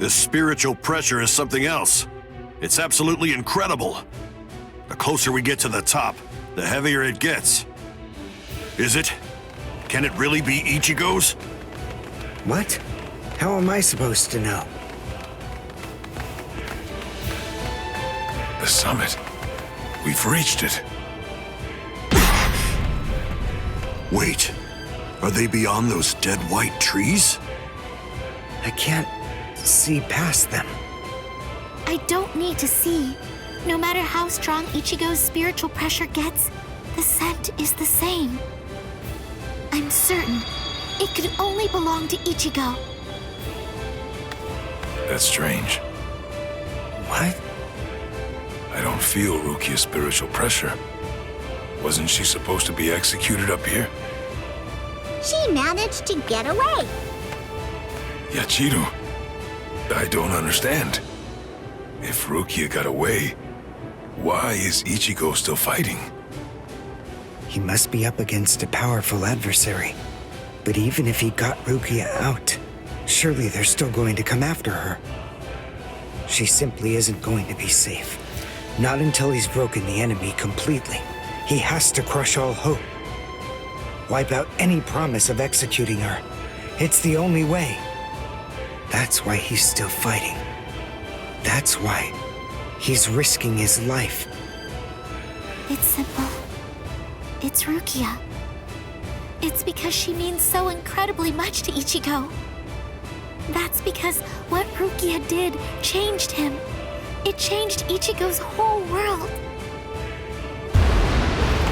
This spiritual pressure is something else. It's absolutely incredible. The closer we get to the top, the heavier it gets. Is it? Can it really be Ichigo's? What? How am I supposed to know? The summit. We've reached it. Wait, are they beyond those dead white trees? I can't see past them. I don't need to see. No matter how strong Ichigo's spiritual pressure gets, the scent is the same. I'm certain it could only belong to Ichigo. That's strange. What? I don't feel Rukia's spiritual pressure. Wasn't she supposed to be executed up here? She managed to get away. Yachiru, I don't understand. If Rukia got away, why is Ichigo still fighting? He must be up against a powerful adversary. But even if he got Rukia out, surely they're still going to come after her. She simply isn't going to be safe. Not until he's broken the enemy completely. He has to crush all hope. Wipe out any promise of executing her. It's the only way. That's why he's still fighting. That's why he's risking his life. It's simple. It's Rukia. It's because she means so incredibly much to Ichigo. That's because what Rukia did changed him. It changed Ichigo's whole world.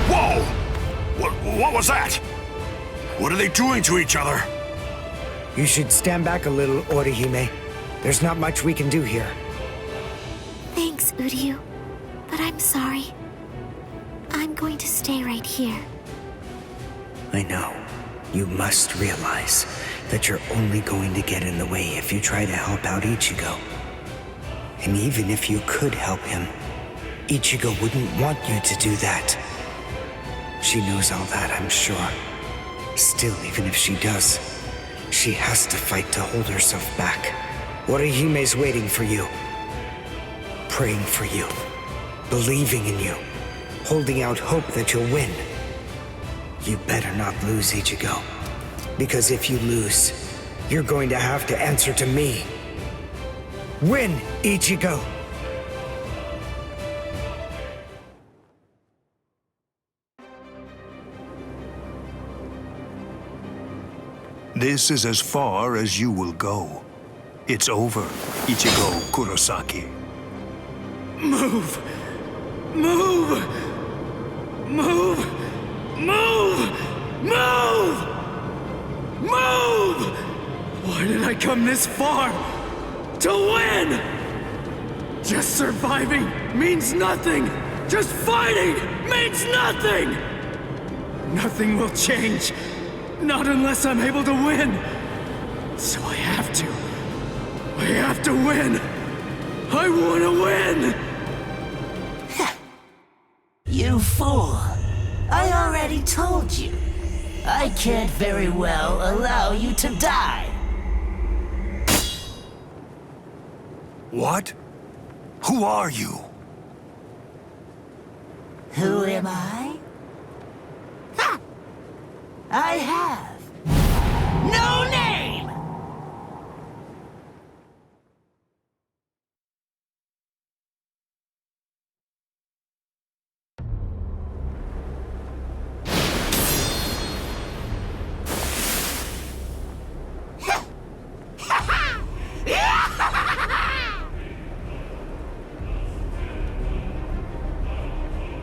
Whoa! What was that? What are they doing to each other? You should stand back a little, Orihime. There's not much we can do here. Thanks, Uryu. But I'm sorry. I'm going to stay right here. I know. You must realize that you're only going to get in the way if you try to help out Ichigo. And even if you could help him, Ichigo wouldn't want you to do that. She knows all that, I'm sure. Still, even if she does, she has to fight to hold herself back. Orihime's waiting for you. Praying for you. Believing in you. Holding out hope that you'll win. You better not lose, Ichigo. Because if you lose, you're going to have to answer to me. Win, Ichigo! This is as far as you will go. It's over, Ichigo Kurosaki. Move! Move! Move! Move! Move! Move! Why did I come this far? To win! Just surviving means nothing! Just fighting means nothing! Nothing will change. Not unless I'm able to win. So I have to. I have to win. I want to win! You fool. I already told you. I can't very well allow you to die. What? Who are you? Who am I? Ha! I have no name!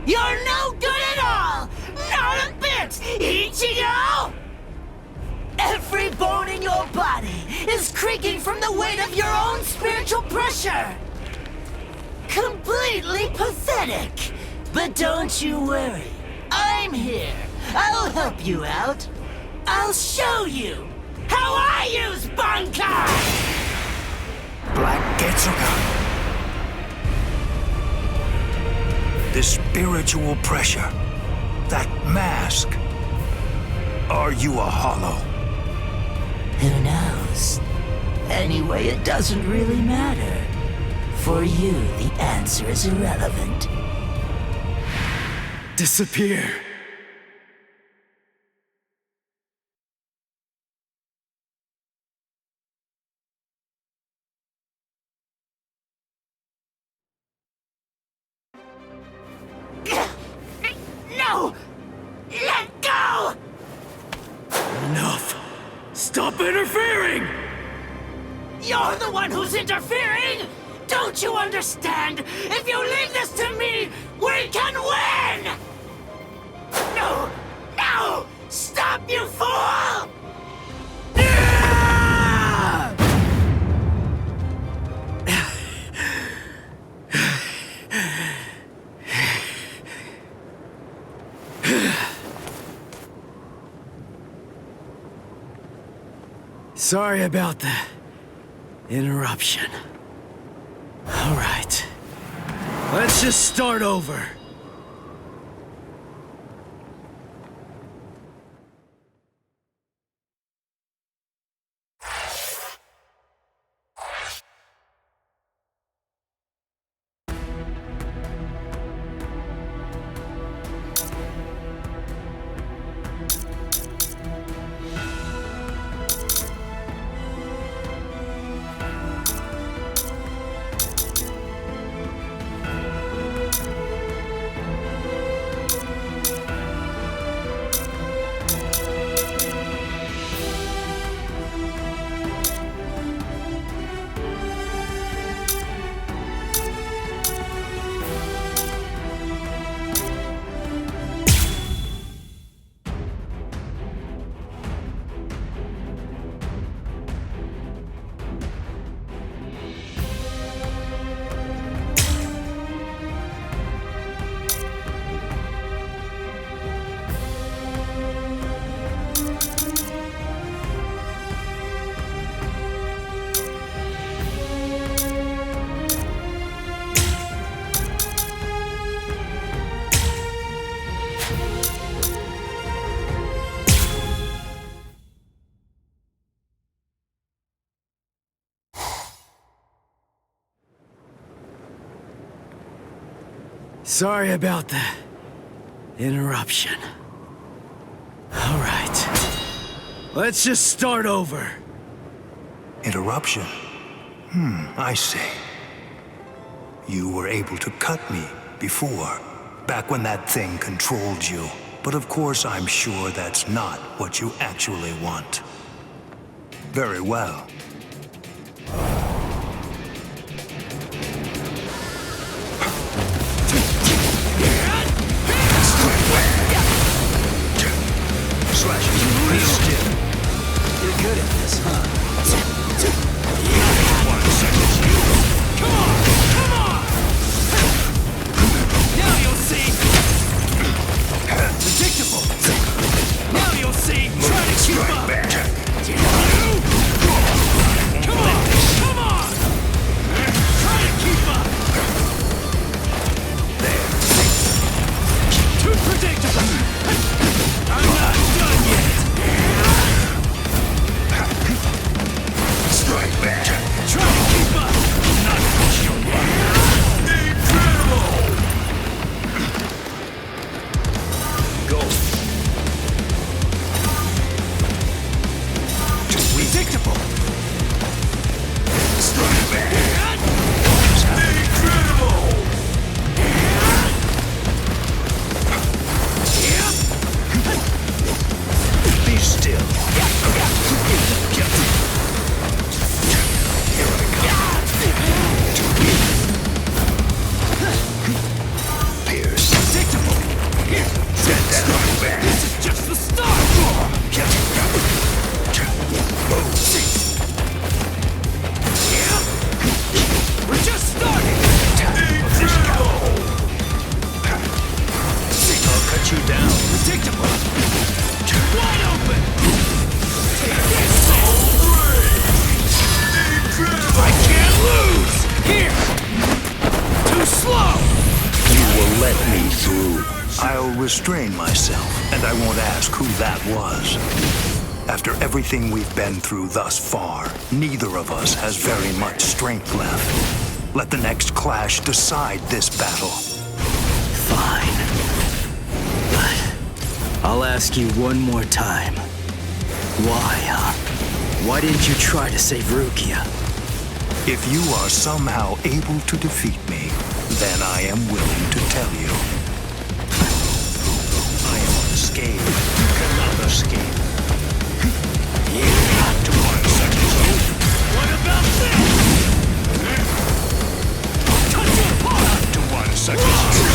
You're no good at all! Not a bit, Ichigo! Every bone in your body is creaking from the weight of your own spiritual pressure! Completely pathetic! But don't you worry, I'm here. I'll help you out. I'll show you how I use Bankai! Black Getsuga. The spiritual pressure. That mask. Are you a hollow? Who knows? Anyway, it doesn't really matter. For you, the answer is irrelevant. Disappear. No! Let go! Enough! Stop interfering! You're the one who's interfering! Don't you understand? If you leave this to me, we can win! No! No! Stop, you fool! Sorry about the interruption. All right. Let's just start over. Sorry about the interruption. All right. Let's just start over. Interruption? I see. You were able to cut me before, back when that thing controlled you. But of course, I'm sure that's not what you actually want. Very well. Be still. You're good at this, huh? Come on! Now you'll see! Predictable! Now you'll see! Try to keep up! Come on! Try to keep up! There. Too predictable! I'm not done yet! Strike back. Try to keep up! Not push your luck. Incredible! Go. Predictable! Strike back. Incredible! Be still. Pierce. Predictable! Here! Set that back. This is just the start! We're just starting! I'll cut you down. Predictable! Wide open! Take this! I can't lose! Here! Too slow! You will let me through. I'll restrain myself, and I won't ask who that was. After everything we've been through thus far, neither of us has very much strength left. Let the next clash decide this battle. Fine. But I'll ask you one more time. Why, huh? Why didn't you try to save Rukia? If you are somehow able to defeat me, then I am willing to tell you. I am unscathed. You cannot escape. Not to one such as you. What about this? Touch your paw! Not to one such as you.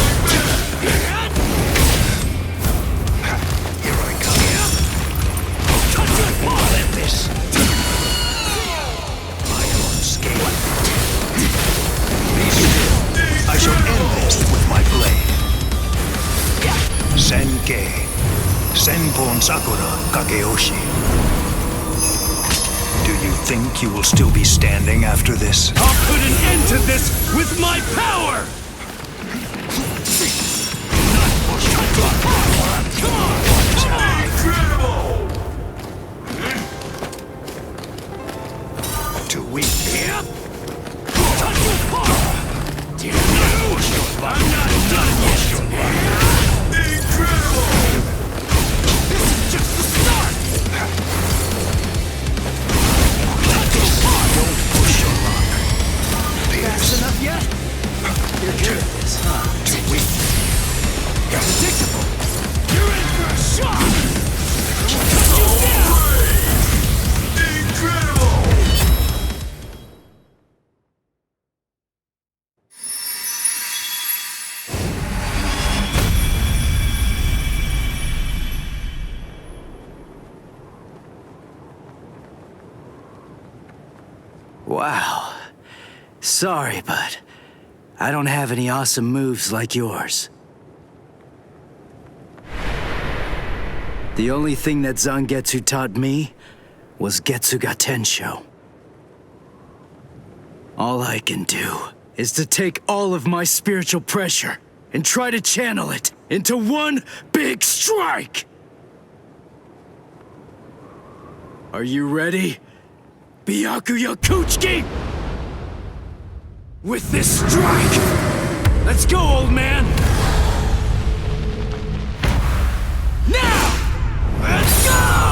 Here I come. Touch your paw! Let this. I am unscathed. Be still. I shall end this with my blade. Senkei. Senpon Sakura Kageyoshi. Do you think you will still be standing after this? I'll put an end to this with my power! Come on! Incredible! Too weak. Yep! Touch your paw! Damn you! I'm not done yet! Incredible! This is just the start! Don't push your luck. Fast enough yet? You're good at this, huh? Too weak. Predictable! You're in for a shock! Cut you down! Incredible! Wow. Sorry, but I don't have any awesome moves like yours. The only thing that Zangetsu taught me was Getsuga Tensho. All I can do is to take all of my spiritual pressure and try to channel it into one big strike! Are you ready? Byakuya Kuchiki! With this strike! Let's go, old man! Now! Let's go!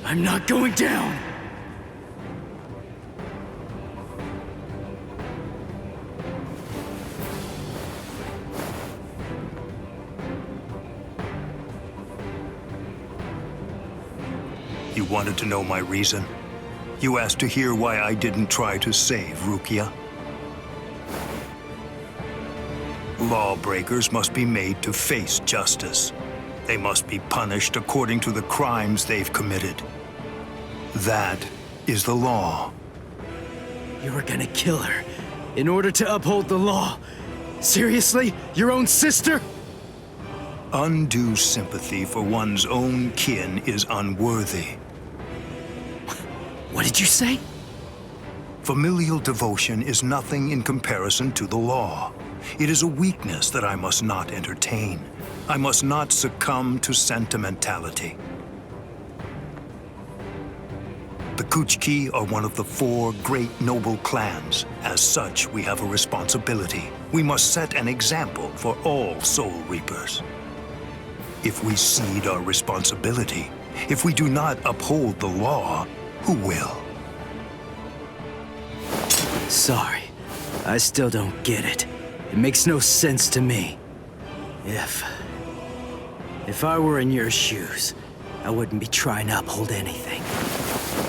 I'm not going down! You wanted to know my reason? You asked to hear why I didn't try to save Rukia? Lawbreakers must be made to face justice. They must be punished according to the crimes they've committed. That is the law. You were gonna kill her in order to uphold the law. Seriously? Your own sister? Undue sympathy for one's own kin is unworthy. What did you say? Familial devotion is nothing in comparison to the law. It is a weakness that I must not entertain. I must not succumb to sentimentality. The Kuchiki are one of the 4 great noble clans. As such, we have a responsibility. We must set an example for all Soul Reapers. If we cede our responsibility, if we do not uphold the law, who will? Sorry. I still don't get it. It makes no sense to me. If I were in your shoes, I wouldn't be trying to uphold anything.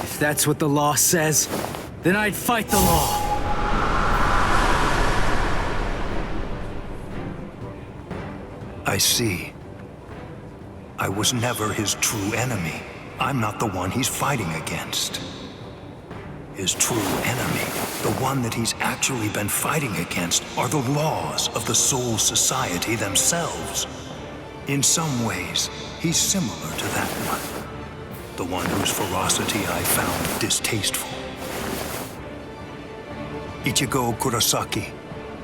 If that's what the law says, then I'd fight the law. I see. I was never his true enemy. I'm not the one he's fighting against. His true enemy, the one that he's actually been fighting against, are the laws of the Soul Society themselves. In some ways, he's similar to that one. The one whose ferocity I found distasteful. Ichigo Kurosaki,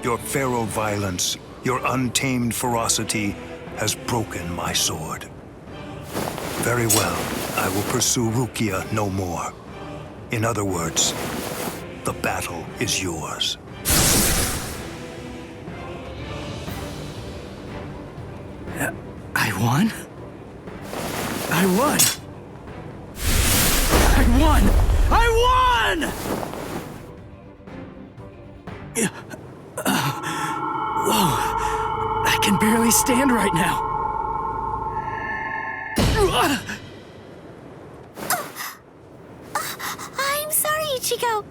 your feral violence, your untamed ferocity has broken my sword. Very well, I will pursue Rukia no more. In other words, the battle is yours. I won? I won! I won! I won! Whoa, I can barely stand right now. I'm sorry, Ichigo.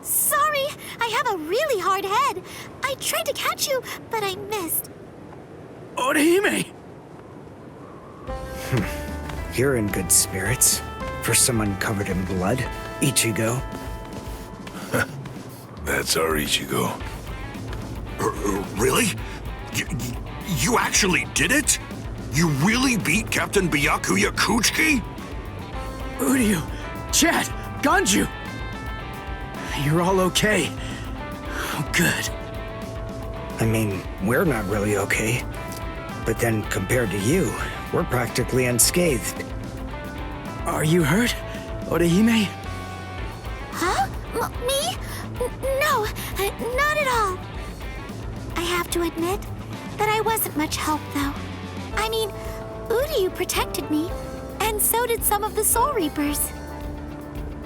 Sorry, I have a really hard head. I tried to catch you, but I missed. Orihime! You're in good spirits. For someone covered in blood, Ichigo. That's our Ichigo. Really? You actually did it? You really beat Captain Byakuya Kuchiki? Uryu, Chad, Ganju! You're all okay. Oh, good. I mean, we're not really okay. But then, compared to you, we're practically unscathed. Are you hurt, Orihime? Huh? Me? No, not at all. I have to admit that I wasn't much help, though. I mean, Uryu protected me, and so did some of the Soul Reapers.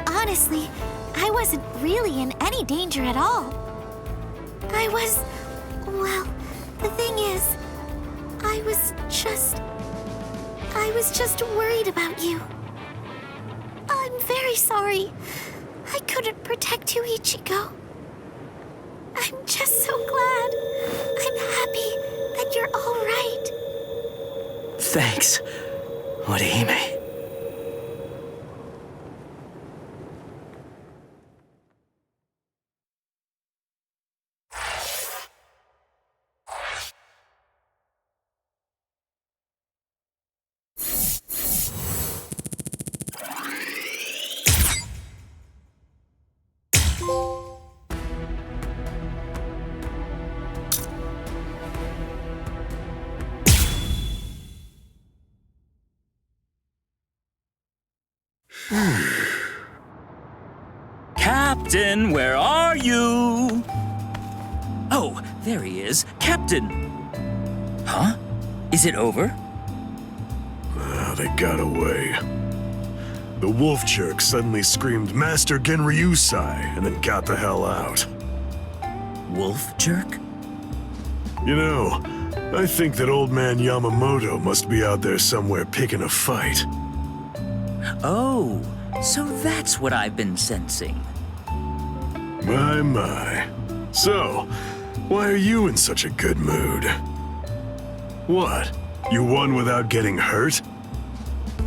Honestly, I wasn't really in any danger at all. Well, the thing is, I was just worried about you. I'm very sorry. I couldn't protect you, Ichigo. I'm just so glad. I'm happy that you're all right. Thanks, Orihime. Captain, where are you? Oh, there he is. Captain! Huh? Is it over? They got away. The wolf jerk suddenly screamed Master Genryusai and then got the hell out. Wolf jerk? You know, I think that old man Yamamoto must be out there somewhere picking a fight. Oh, so that's what I've been sensing. My. So, why are you in such a good mood? What? You won without getting hurt?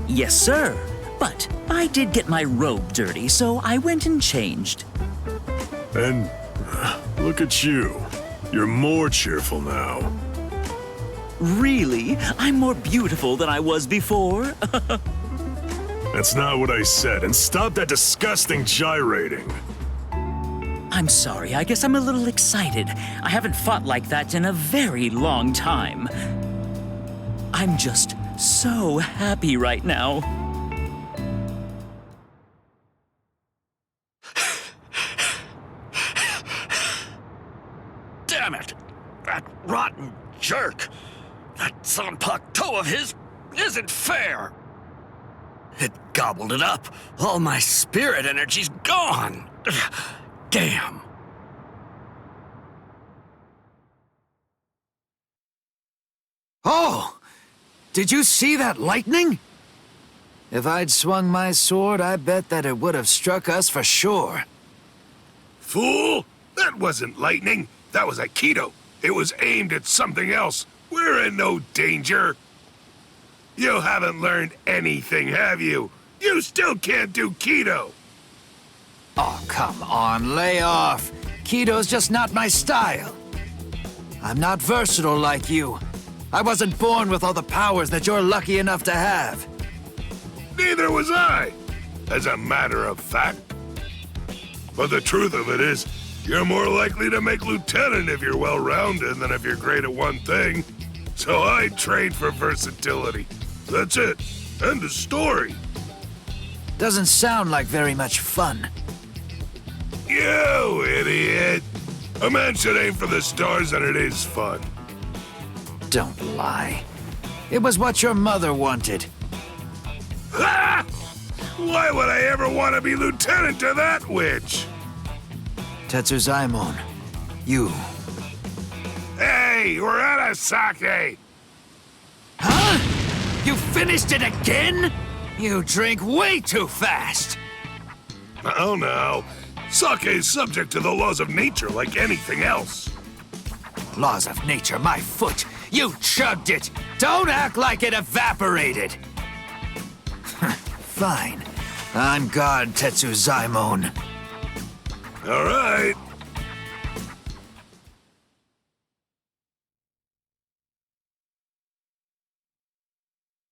Yes, sir. But I did get my robe dirty, so I went and changed. And look at you. You're more cheerful now. Really? I'm more beautiful than I was before? That's not what I said, and stop that disgusting gyrating. I'm sorry, I guess I'm a little excited. I haven't fought like that in a very long time. I'm just so happy right now. Damn it! That rotten jerk! That Zanpakuto of his isn't fair! It gobbled it up. All my spirit energy's gone. Damn. Oh! Did you see that lightning? If I'd swung my sword, I bet that it would have struck us for sure. Fool! That wasn't lightning. That was Aikido. It was aimed at something else. We're in no danger. You haven't learned anything, have you? You still can't do keto. Oh, come on, lay off. Keto's just not my style. I'm not versatile like you. I wasn't born with all the powers that you're lucky enough to have. Neither was I, as a matter of fact. But the truth of it is, you're more likely to make lieutenant if you're well-rounded than if you're great at one thing. So I trained for versatility. That's it. End of story. Doesn't sound like very much fun. You idiot! A man should aim for the stars and it is fun. Don't lie. It was what your mother wanted. Ha! Why would I ever want to be lieutenant to that witch? Tetsuzaimon, you. Hey, we're out of sake! Huh? You finished it again? You drink way too fast. Oh no. Sake is subject to the laws of nature like anything else. Laws of nature, my foot. You chugged it. Don't act like it evaporated. Fine. On guard, Tetsuzaimon. All right.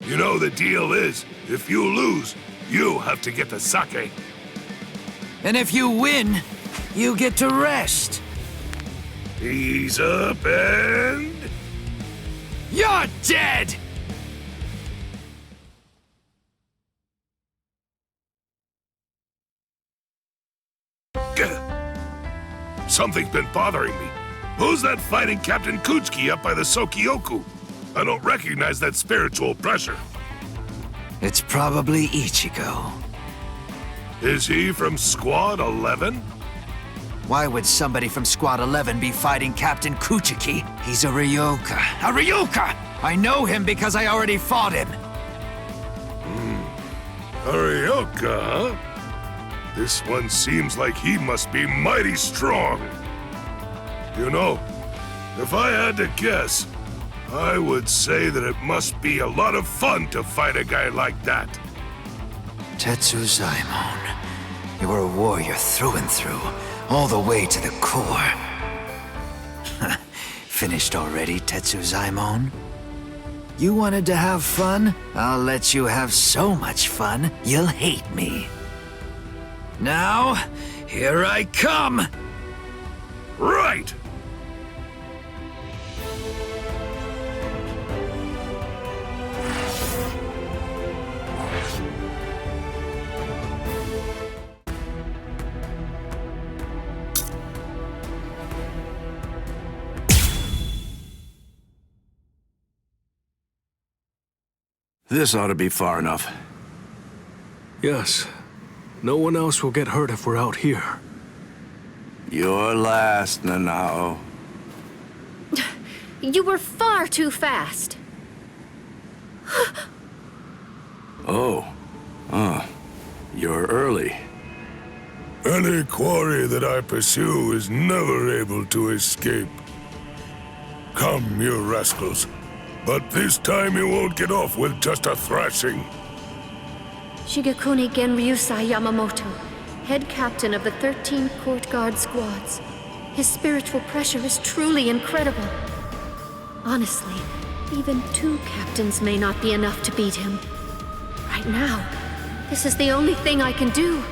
You know, the deal is, if you lose, you have to get the sake. And if you win, you get to rest. Ease up and... You're dead! Something's been bothering me. Who's that fighting Captain Kuchiki up by the Sokyoku? I don't recognize that spiritual pressure. It's probably Ichigo. Is he from Squad 11? Why would somebody from Squad 11 be fighting Captain Kuchiki? He's a Ryoka. A Ryoka! I know him because I already fought him. A Ryoka, huh? This one seems like he must be mighty strong. You know, if I had to guess, I would say that it must be a lot of fun to fight a guy like that. Tetsuzaimon, you were a warrior through and through, all the way to the core. Finished already, Tetsuzaimon? You wanted to have fun? I'll let you have so much fun, you'll hate me. Now, here I come! Right! This ought to be far enough. Yes. No one else will get hurt if we're out here. You're last, Nanao. You were far too fast. You're early. Any quarry that I pursue is never able to escape. Come, you rascals. But this time you won't get off with just a thrashing. Shigekuni Genryusai Yamamoto, head captain of the 13 Court Guard squads. His spiritual pressure is truly incredible. Honestly, even 2 captains may not be enough to beat him. Right now, this is the only thing I can do.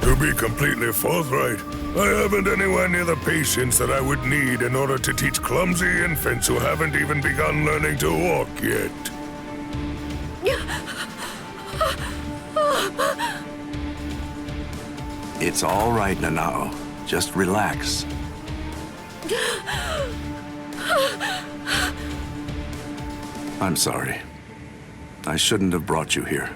To be completely forthright, I haven't anywhere near the patience that I would need in order to teach clumsy infants who haven't even begun learning to walk yet. It's all right, Nanao. Just relax. I'm sorry. I shouldn't have brought you here.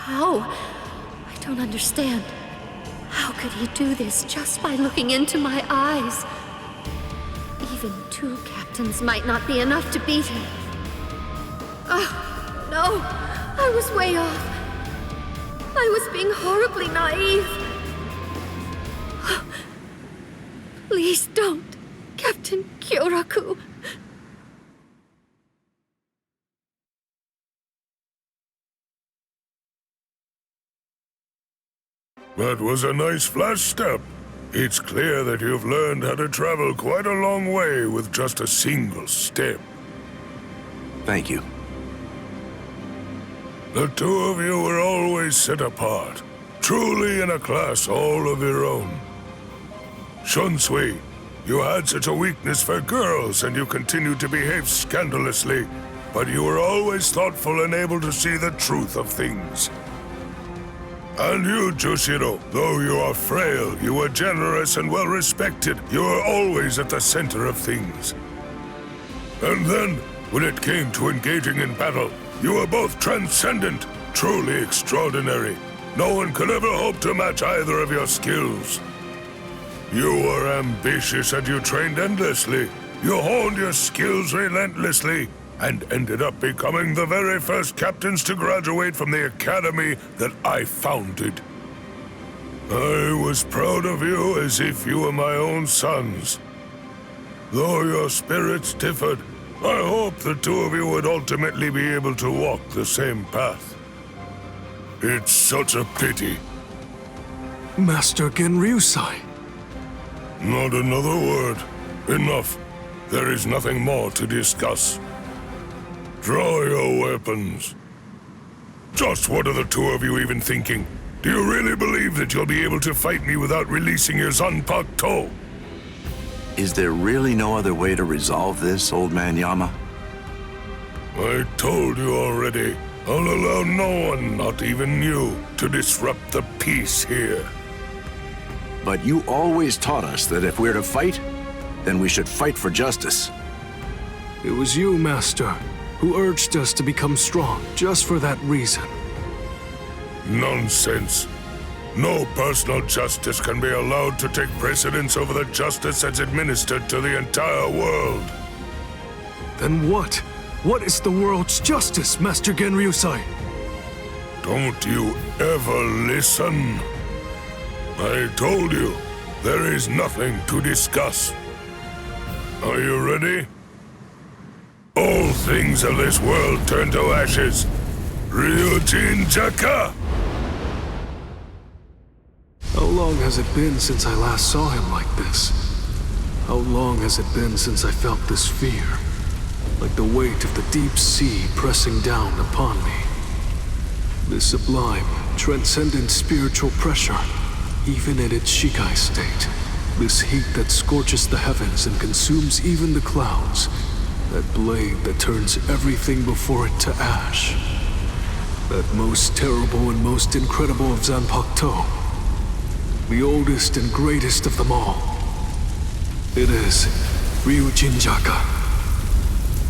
How? I don't understand. could he do this just by looking into my eyes? Even 2 captains might not be enough to beat him. Oh, no! I was way off. I was being horribly naive. Please don't, Captain Kyoraku. That was a nice flash step. It's clear that you've learned how to travel quite a long way with just a single step. Thank you. The 2 of you were always set apart, truly in a class all of your own. Shunsui, you had such a weakness for girls and you continued to behave scandalously, but you were always thoughtful and able to see the truth of things. And you, Jushiro, though you are frail, you were generous and well-respected. You were always at the center of things. And then, when it came to engaging in battle, you were both transcendent, truly extraordinary. No one could ever hope to match either of your skills. You were ambitious and you trained endlessly. You honed your skills relentlessly, and ended up becoming the very first captains to graduate from the academy that I founded. I was proud of you as if you were my own sons. Though your spirits differed, I hope the 2 of you would ultimately be able to walk the same path. It's such a pity. Master Genryusai. Not another word. Enough. There is nothing more to discuss. Draw your weapons. Just what are the 2 of you even thinking? Do you really believe that you'll be able to fight me without releasing your Zanpakuto? Is there really no other way to resolve this, old man Yama? I told you already. I'll allow no one, not even you, to disrupt the peace here. But you always taught us that if we're to fight, then we should fight for justice. It was you, Master, who urged us to become strong just for that reason. Nonsense. No personal justice can be allowed to take precedence over the justice that's administered to the entire world. Then what? What is the world's justice, Master Genryusai? Don't you ever listen. I told you, there is nothing to discuss. Are you ready? All things of this world turn to ashes. Ryujin Jaka! How long has it been since I last saw him like this? How long has it been since I felt this fear? Like the weight of the deep sea pressing down upon me. This sublime, transcendent spiritual pressure, even in its Shikai state. This heat that scorches the heavens and consumes even the clouds. That blade that turns everything before it to ash. That most terrible and most incredible of Zanpakuto. The oldest and greatest of them all. It is Ryujin Jaka.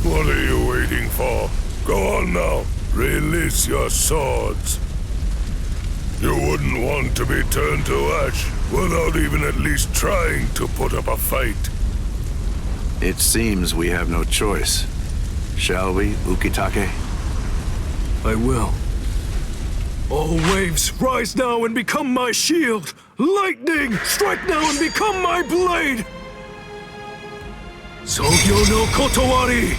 What are you waiting for? Go on now. Release your swords. You wouldn't want to be turned to ash without even at least trying to put up a fight. It seems we have no choice. Shall we, Ukitake? I will. All waves, rise now and become my shield! Lightning, strike now and become my blade! Sogyo no Kotowari!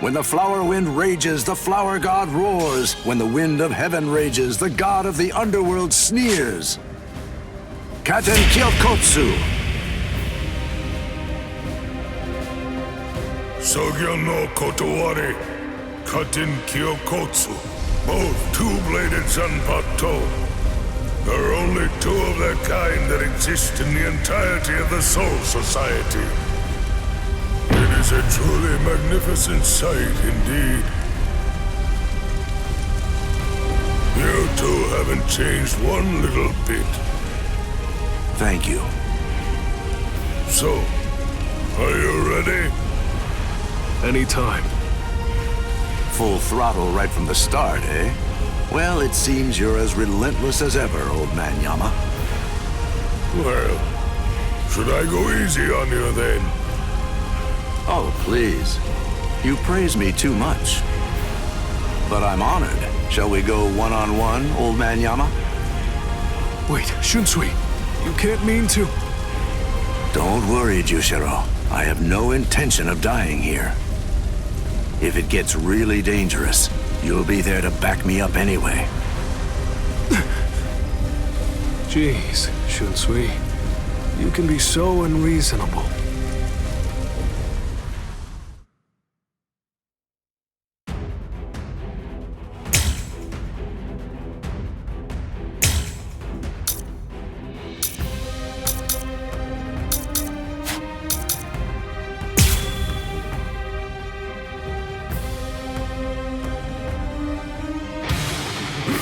When the flower wind rages, the flower god roars. When the wind of heaven rages, the god of the underworld sneers. Katen Kyokotsu! Sogyo no Kotowari, Katen Kyokotsu, both two-bladed Zanpakuto. There are only 2 of their kind that exist in the entirety of the Soul Society. It is a truly magnificent sight indeed. You 2 haven't changed one little bit. Thank you. So, are you ready? Anytime. Full throttle right from the start, eh? Well, it seems you're as relentless as ever, old man Yama. Well, should I go easy on you then? Oh, please. You praise me too much. But I'm honored. Shall we go one-on-one, old man Yama? Wait, Shunsui, you can't mean to... Don't worry, Jushiro. I have no intention of dying here. If it gets really dangerous, you'll be there to back me up anyway. Jeez, Shunsui, you can be so unreasonable.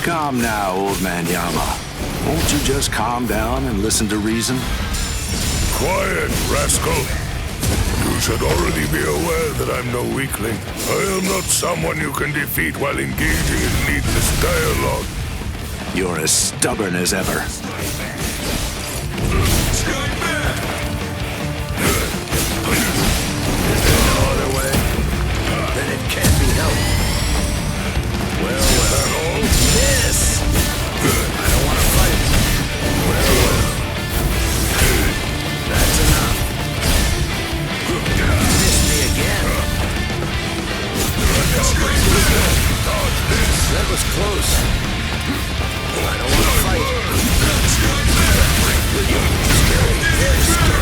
Calm now, old man Yama. Won't you just calm down and listen to reason? Quiet, rascal. You should already be aware that I'm no weakling. I am not someone you can defeat while engaging in needless dialogue. You're as stubborn as ever. Is there no other way? Then it can't be helped. Well, this! I don't want to fight. Well. That's enough. Missed me again. That was close. I don't want to fight. Very scary.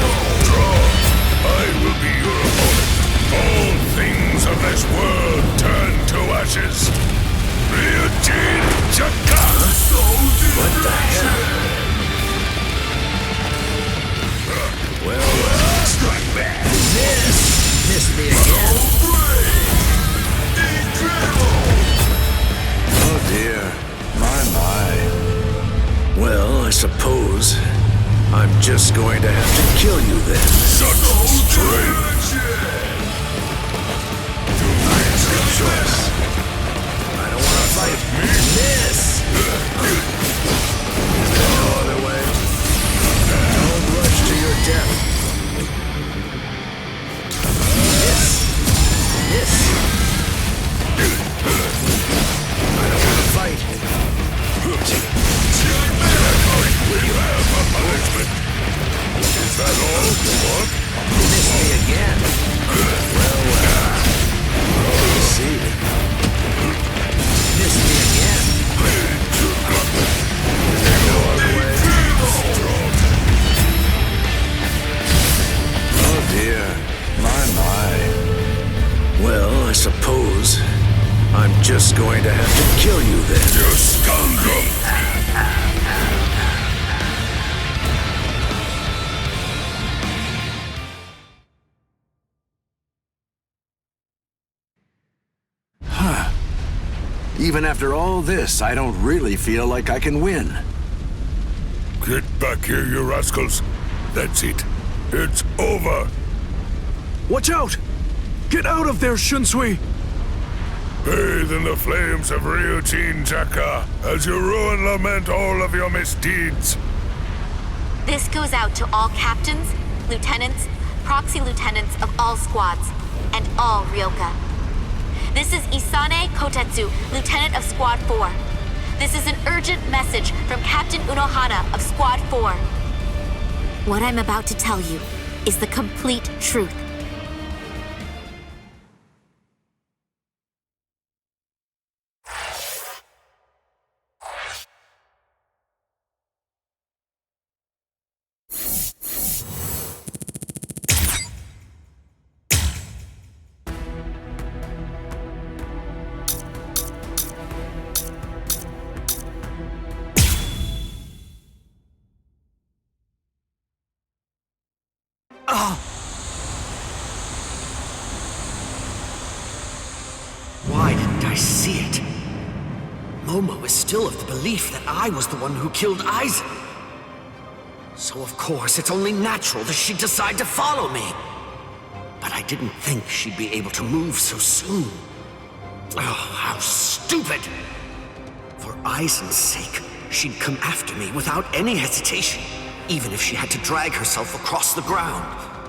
I will be your opponent. All things of this world turn to ashes. What the hell? Well, strike back. This missed me again. Oh dear. My. Well, I suppose I'm just going to have to kill you then. Such strength! I have no choice. I don't want to fight. Miss! Is there no other way? Don't rush to your death. Miss! I don't want to fight. Will you have a punishment? Is that all you want? Miss me again. Well, we'll see. Miss me again. Is there no other way? Oh dear. My. Well, I suppose I'm just going to have to kill you then. You scoundrel! Even after all this, I don't really feel like I can win. Get back here, you rascals. That's it. It's over. Watch out! Get out of there, Shunsui! Bathe in the flames of Ryujin Jaka as you rue and lament all of your misdeeds. This goes out to all captains, lieutenants, proxy lieutenants of all squads, and all Ryoka. This is Isane Kotetsu, Lieutenant of Squad 4. This is an urgent message from Captain Unohana of Squad 4. What I'm about to tell you is the complete truth. Why didn't I see it? Momo is still of the belief that I was the one who killed Aizen. So of course it's only natural that she'd decide to follow me. But I didn't think she'd be able to move so soon. Oh, how stupid! For Aizen's sake, she'd come after me without any hesitation, even if she had to drag herself across the ground.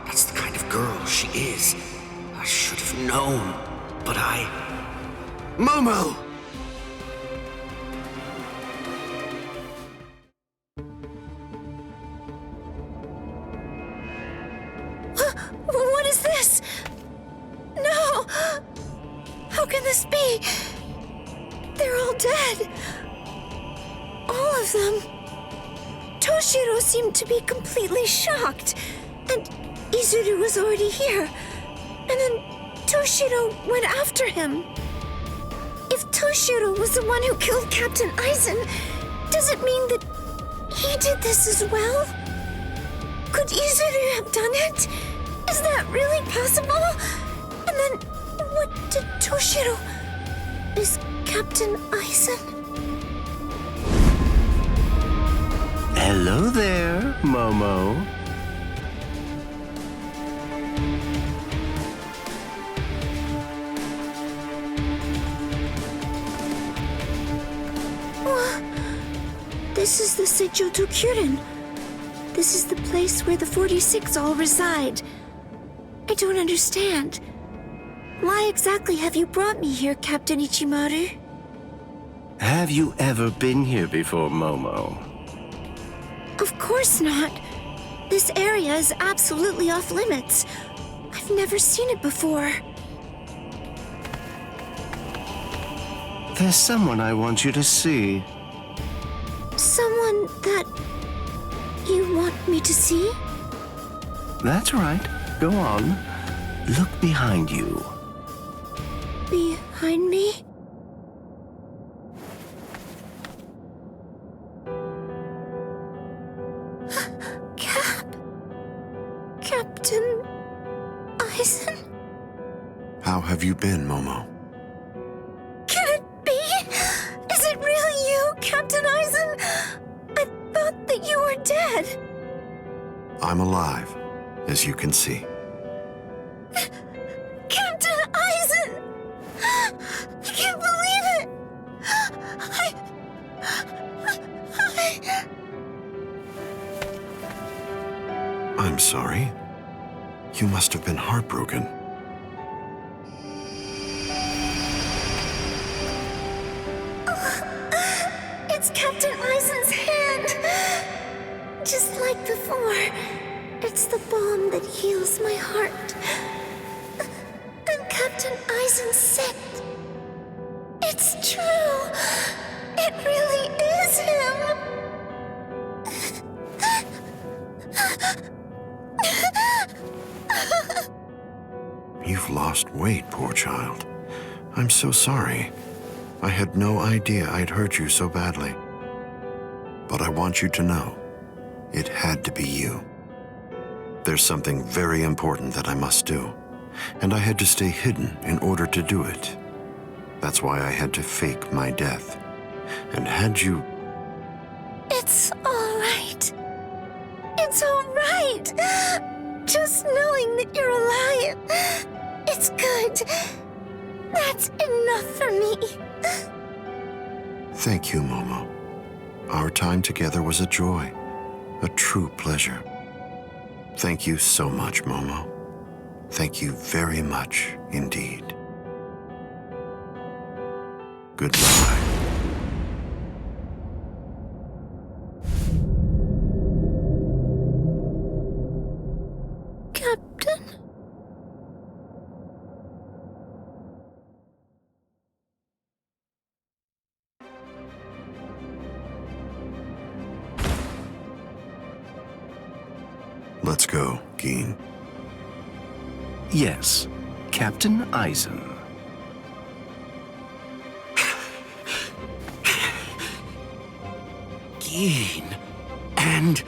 That's the kind of girl she is. I should have known, but Momo! What is this? No! How can this be? They're all dead. All of them. Toshiro seemed to be completely shocked. And Izuru was already here. And then Toshiro went after him. If Toshiro was the one who killed Captain Aizen, does it mean that he did this as well? Could Izuru have done it? Is that really possible? And then, what did Toshiro... Is Captain Aizen... Hello there, Momo. This is the Seijoto Kyurin. This is the place where the 46 all reside. I don't understand. Why exactly have you brought me here, Captain Ichimaru? Have you ever been here before, Momo? Of course not. This area is absolutely off limits. I've never seen it before. There's someone I want you to see. Someone that you want me to see? That's right. Go on. Look behind you. Behind me? Captain Aizen? How have you been, Momo? Can it be? Is it really you, Captain Aizen? I thought that you were dead. I'm alive, as you can see. Captain Aizen! I can't believe it! I'm sorry. You must have been heartbroken. It's Captain Aizen's hand! Just like before. It's the balm that heals my heart. And Captain Aizen said, it's true! It really is him! You've lost weight, poor child. I'm so sorry. I had no idea I'd hurt you so badly. But I want you to know, it had to be you. There's something very important that I must do, and I had to stay hidden in order to do it. That's why I had to fake my death. And had you... It's all right. It's all right. Just knowing that you're alive, it's good. That's enough for me. Thank you, Momo. Our time together was a joy, a true pleasure. Thank you so much, Momo. Thank you very much indeed. Goodbye. Captain? Let's go, Geen. Yes, Captain Aizen. Geen. And...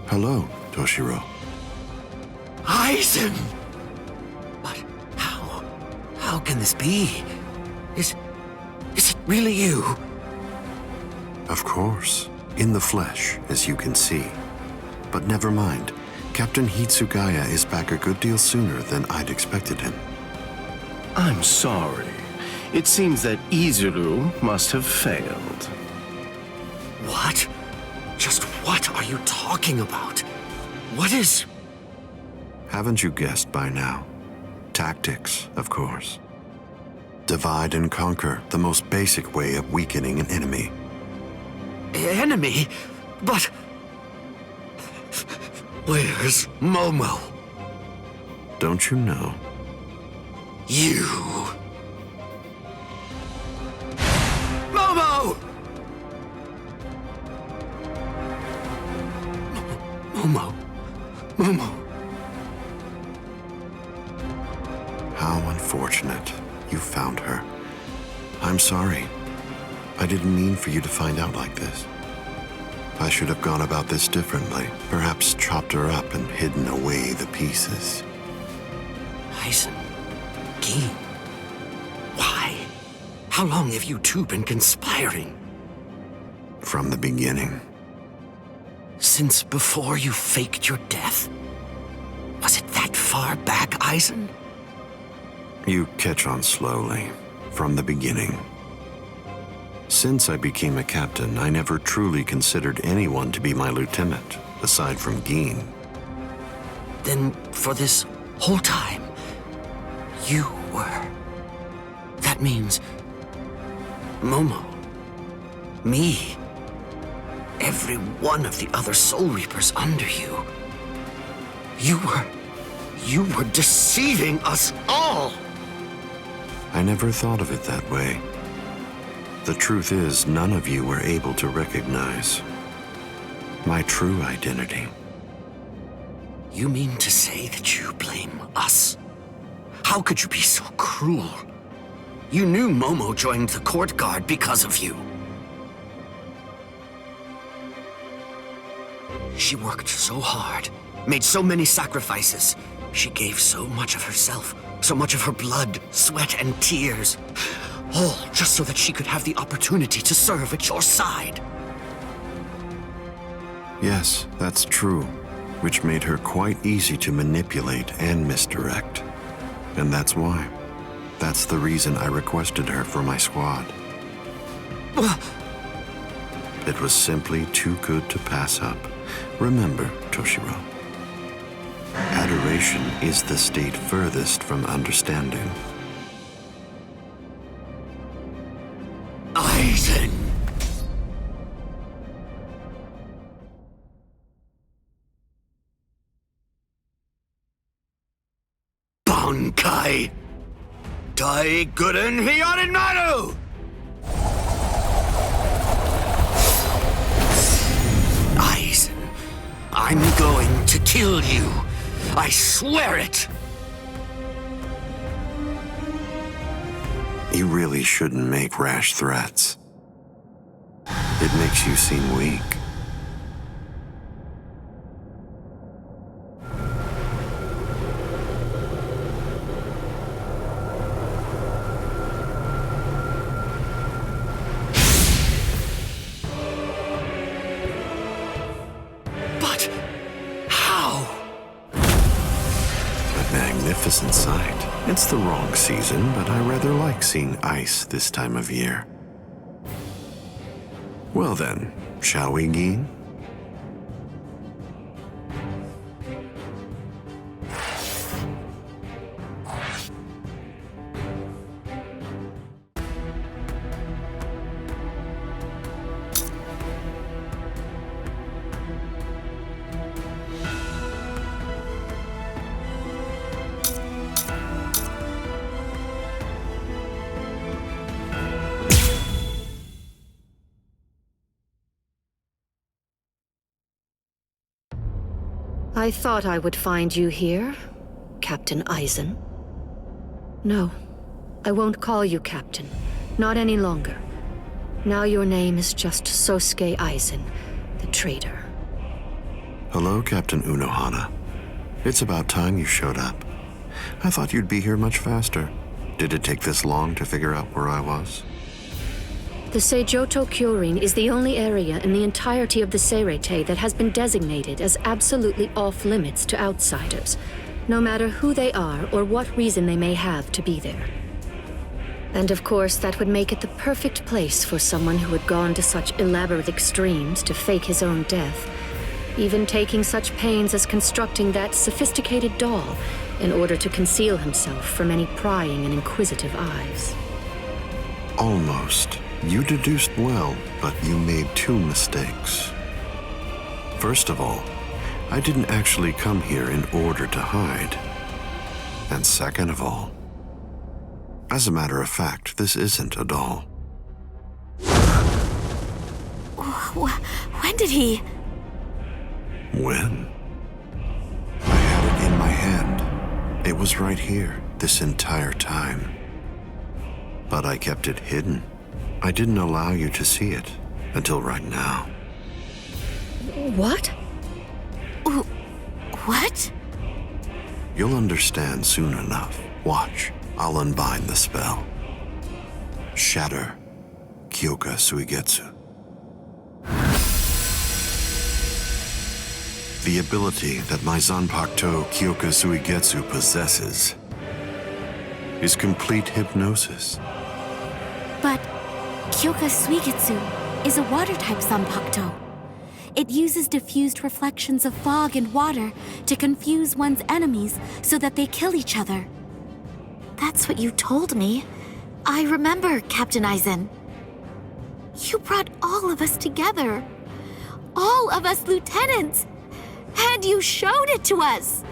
Hello, Toshiro. Aizen! But how? How can this be? Is it really you? Of course, in the flesh, as you can see. But never mind. Captain Hitsugaya is back a good deal sooner than I'd expected him. I'm sorry. It seems that Izuru must have failed. What? Just what are you talking about? What is... Haven't you guessed by now? Tactics, of course. Divide and conquer, the most basic way of weakening an enemy. Enemy? But... where's Momo? Don't you know? You... Momo! Momo. Momo. How unfortunate. You found her. I'm sorry. I didn't mean for you to find out like this. I should have gone about this differently. Perhaps chopped her up and hidden away the pieces. Aizen. Gin. Why? How long have you two been conspiring? From the beginning. Since before you faked your death? Was it that far back, Aizen? You catch on slowly. From the beginning. Since I became a captain, I never truly considered anyone to be my lieutenant, aside from Gin. Then, for this whole time, you were. That means... Momo. Me. Every one of the other Soul Reapers under you. You were deceiving us all! I never thought of it that way. The truth is, none of you were able to recognize my true identity. You mean to say that you blame us? How could you be so cruel? You knew Momo joined the court guard because of you. She worked so hard, made so many sacrifices. She gave so much of herself, so much of her blood, sweat, and tears. All just so that she could have the opportunity to serve at your side. Yes, that's true, which made her quite easy to manipulate and misdirect. And that's why. That's the reason I requested her for my squad. It was simply too good to pass up. Remember, Toshiro, adoration is the state furthest from understanding. Aizen! Bankai! Daiguren Hyorinmaru! Aizen, I'm going to kill you. I swear it! You really shouldn't make rash threats. It makes you seem weak. But how? A magnificent sight. It's the wrong season, but I rather like seeing ice this time of year. Well then, shall we, Gin? I thought I would find you here, Captain Aizen. No, I won't call you Captain. Not any longer. Now your name is just Sosuke Aizen, the traitor. Hello, Captain Unohana. It's about time you showed up. I thought you'd be here much faster. Did it take this long to figure out where I was? The Seijoto Kyorin is the only area in the entirety of the Seireitei that has been designated as absolutely off-limits to outsiders, no matter who they are or what reason they may have to be there. And of course, that would make it the perfect place for someone who had gone to such elaborate extremes to fake his own death, even taking such pains as constructing that sophisticated doll in order to conceal himself from any prying and inquisitive eyes. Almost. You deduced well, but you made two mistakes. First of all, I didn't actually come here in order to hide. And second of all, as a matter of fact, this isn't a doll. When did he? When? I had it in my hand. It was right here, this entire time. But I kept it hidden. I didn't allow you to see it until right now. What? What? You'll understand soon enough. Watch. I'll unbind the spell. Shatter Kyoka Suigetsu. The ability that my Zanpakuto Kyoka Suigetsu possesses is complete hypnosis. But Kyoka Suigetsu is a water-type Zanpakuto. It uses diffused reflections of fog and water to confuse one's enemies so that they kill each other. That's what you told me. I remember, Captain Aizen. You brought all of us together. All of us lieutenants. And you showed it to us.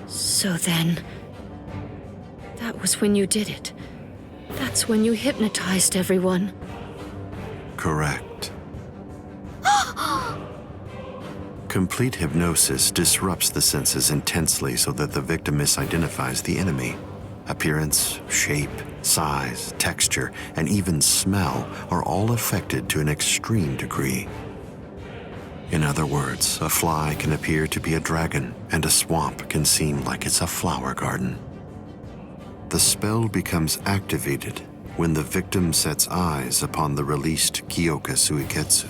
So then, that was when you did it. That's when you hypnotized everyone. Correct. Complete hypnosis disrupts the senses intensely so that the victim misidentifies the enemy. Appearance, shape, size, texture, and even smell are all affected to an extreme degree. In other words, a fly can appear to be a dragon, and a swamp can seem like it's a flower garden. The spell becomes activated when the victim sets eyes upon the released Kyoka Suigetsu.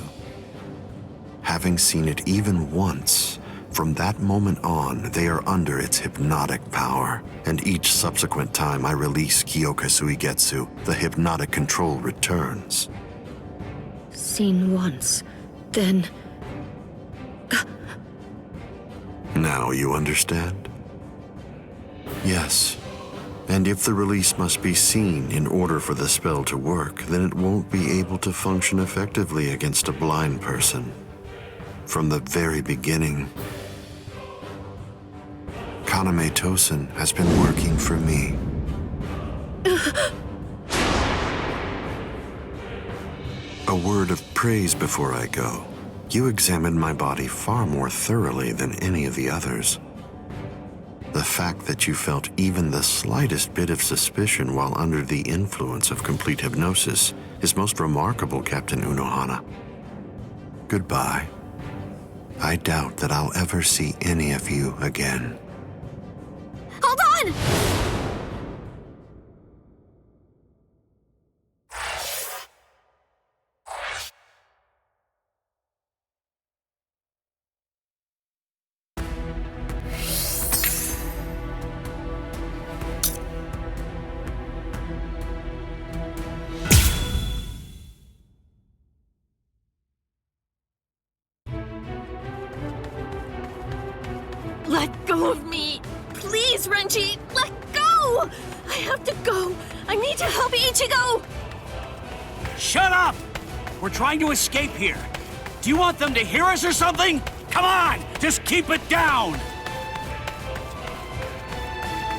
Having seen it even once, from that moment on, they are under its hypnotic power, and each subsequent time I release Kyoka Suigetsu, the hypnotic control returns. Seen once, then... Now you understand? Yes. And if the release must be seen in order for the spell to work, then it won't be able to function effectively against a blind person. From the very beginning, Kaname Tosen has been working for me. A word of praise before I go. You examined my body far more thoroughly than any of the others. The fact that you felt even the slightest bit of suspicion while under the influence of complete hypnosis is most remarkable, Captain Unohana. Goodbye. I doubt that I'll ever see any of you again. Hold on! Let go of me! Please, Renji! Let go! I have to go! I need to help Ichigo! Shut up! We're trying to escape here. Do you want them to hear us or something? Come on! Just keep it down!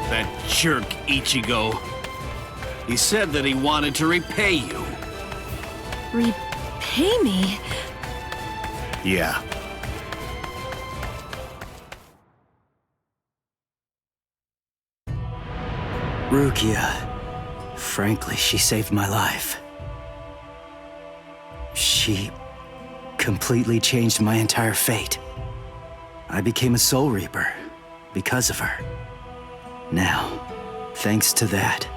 That jerk Ichigo. He said that he wanted to repay you. Repay me? Yeah. Rukia. Frankly, she saved my life. She completely changed my entire fate. I became a Soul Reaper because of her. Now, thanks to that,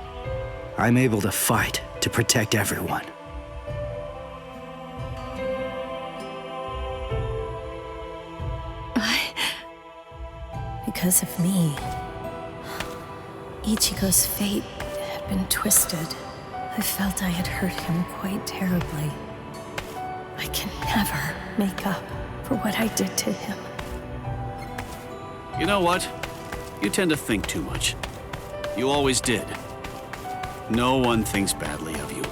I'm able to fight to protect everyone. Because of me, Ichigo's fate had been twisted. I felt I had hurt him quite terribly. I can never make up for what I did to him. You know what? You tend to think too much. You always did. No one thinks badly of you.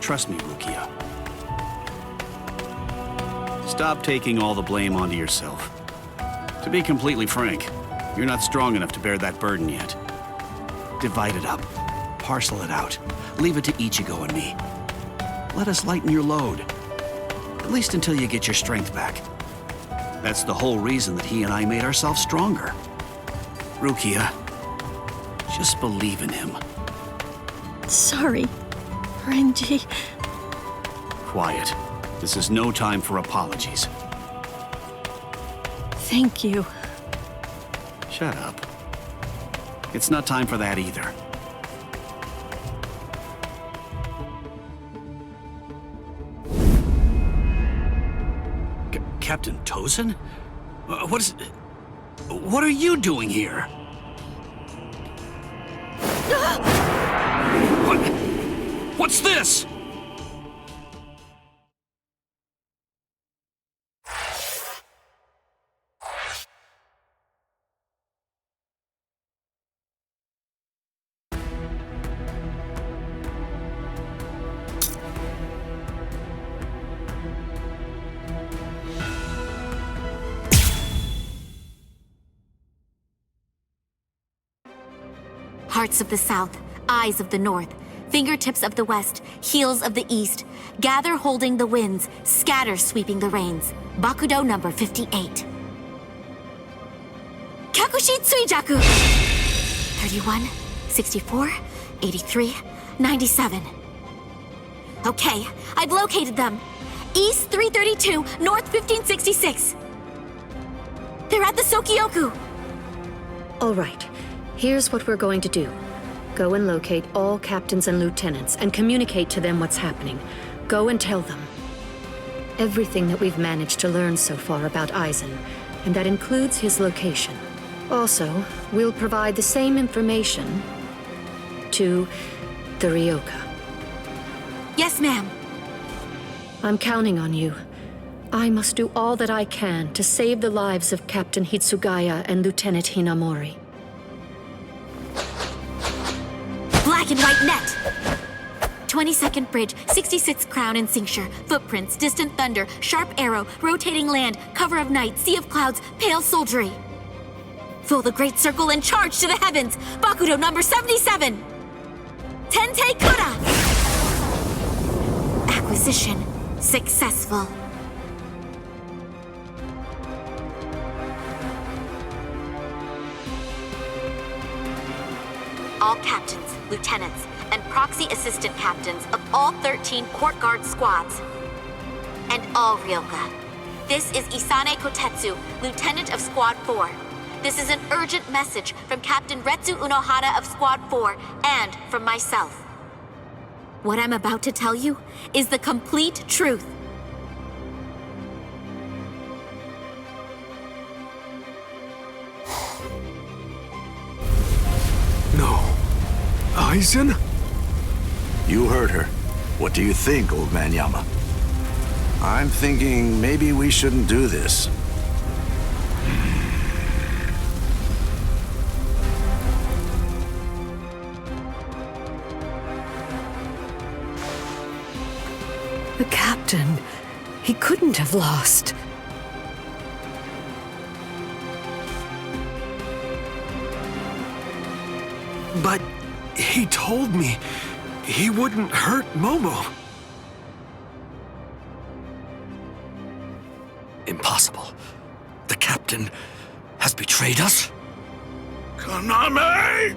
Trust me, Rukia. Stop taking all the blame onto yourself. To be completely frank, you're not strong enough to bear that burden yet. Divide it up. Parcel it out. Leave it to Ichigo and me. Let us lighten your load. At least until you get your strength back. That's the whole reason that he and I made ourselves stronger. Rukia, just believe in him. Sorry, Renji. Quiet. This is no time for apologies. Thank you. Shut up. It's not time for that either. Captain Tozen? What are you doing here? What's this? Hearts of the South, eyes of the North, fingertips of the West, heels of the East, gather holding the winds, scatter sweeping the rains. Bakudo number 58. Kakushi Tsuijaku! 31, 64, 83, 97. Okay, I've located them. East 332, North 1566. They're at the Sokioku. All right. Here's what we're going to do. Go and locate all captains and lieutenants and communicate to them what's happening. Go and tell them. Everything that we've managed to learn so far about Aizen, and that includes his location. Also, we'll provide the same information to the Ryoka. Yes, ma'am. I'm counting on you. I must do all that I can to save the lives of Captain Hitsugaya and Lieutenant Hinamori. Black and white net! 22nd bridge, 66th crown and cincture, footprints, distant thunder, sharp arrow, rotating land, cover of night, sea of clouds, pale soldiery. Fill the great circle and charge to the heavens! Bakudo number 77! Tente Kura! Acquisition successful. All captains, lieutenants, and proxy assistant captains of all 13 court guard squads. And all Ryoka. This is Isane Kotetsu, lieutenant of Squad 4. This is an urgent message from Captain Retsu Unohara of Squad 4 and from myself. What I'm about to tell you is the complete truth. No. Aizen? You heard her. What do you think, old man Yama? I'm thinking maybe we shouldn't do this. The captain, he couldn't have lost. But he told me he wouldn't hurt Momo. Impossible. The captain has betrayed us? Kaname!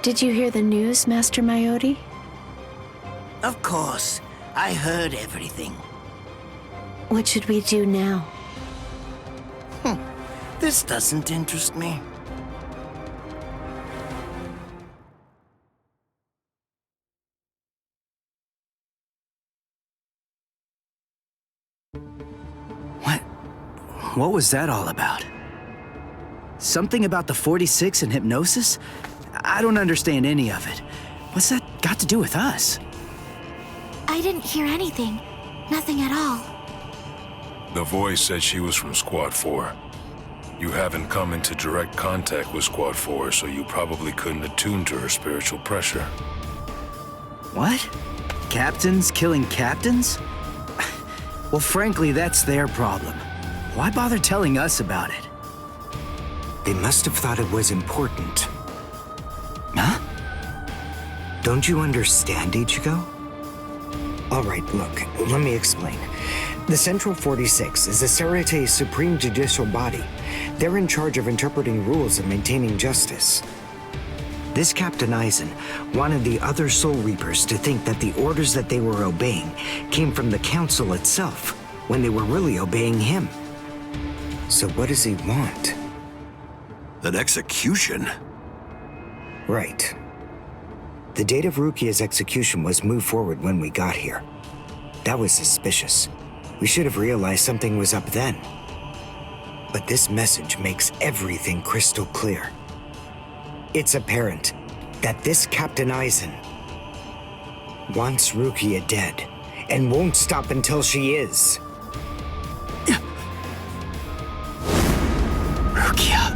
Did you hear the news, Master Mayori? Of course. I heard everything. What should we do now? This doesn't interest me. What was that all about? Something about the 46 and hypnosis? I don't understand any of it. What's that got to do with us? I didn't hear anything. Nothing at all. The voice said she was from Squad 4. You haven't come into direct contact with Squad 4, so you probably couldn't attune to her spiritual pressure. What? Captains killing captains? Well, frankly, that's their problem. Why bother telling us about it? They must have thought it was important. Huh? Don't you understand, Ichigo? All right, look, let me explain. The Central 46 is the Sarate's supreme judicial body. They're in charge of interpreting rules and maintaining justice. This Captain Aizen wanted the other Soul Reapers to think that the orders that they were obeying came from the Council itself, when they were really obeying him. So what does he want? An execution? Right. The date of Rukia's execution was moved forward when we got here. That was suspicious. We should have realized something was up then. But this message makes everything crystal clear. It's apparent that this Captain Aizen wants Rukia dead and won't stop until she is. Rukia.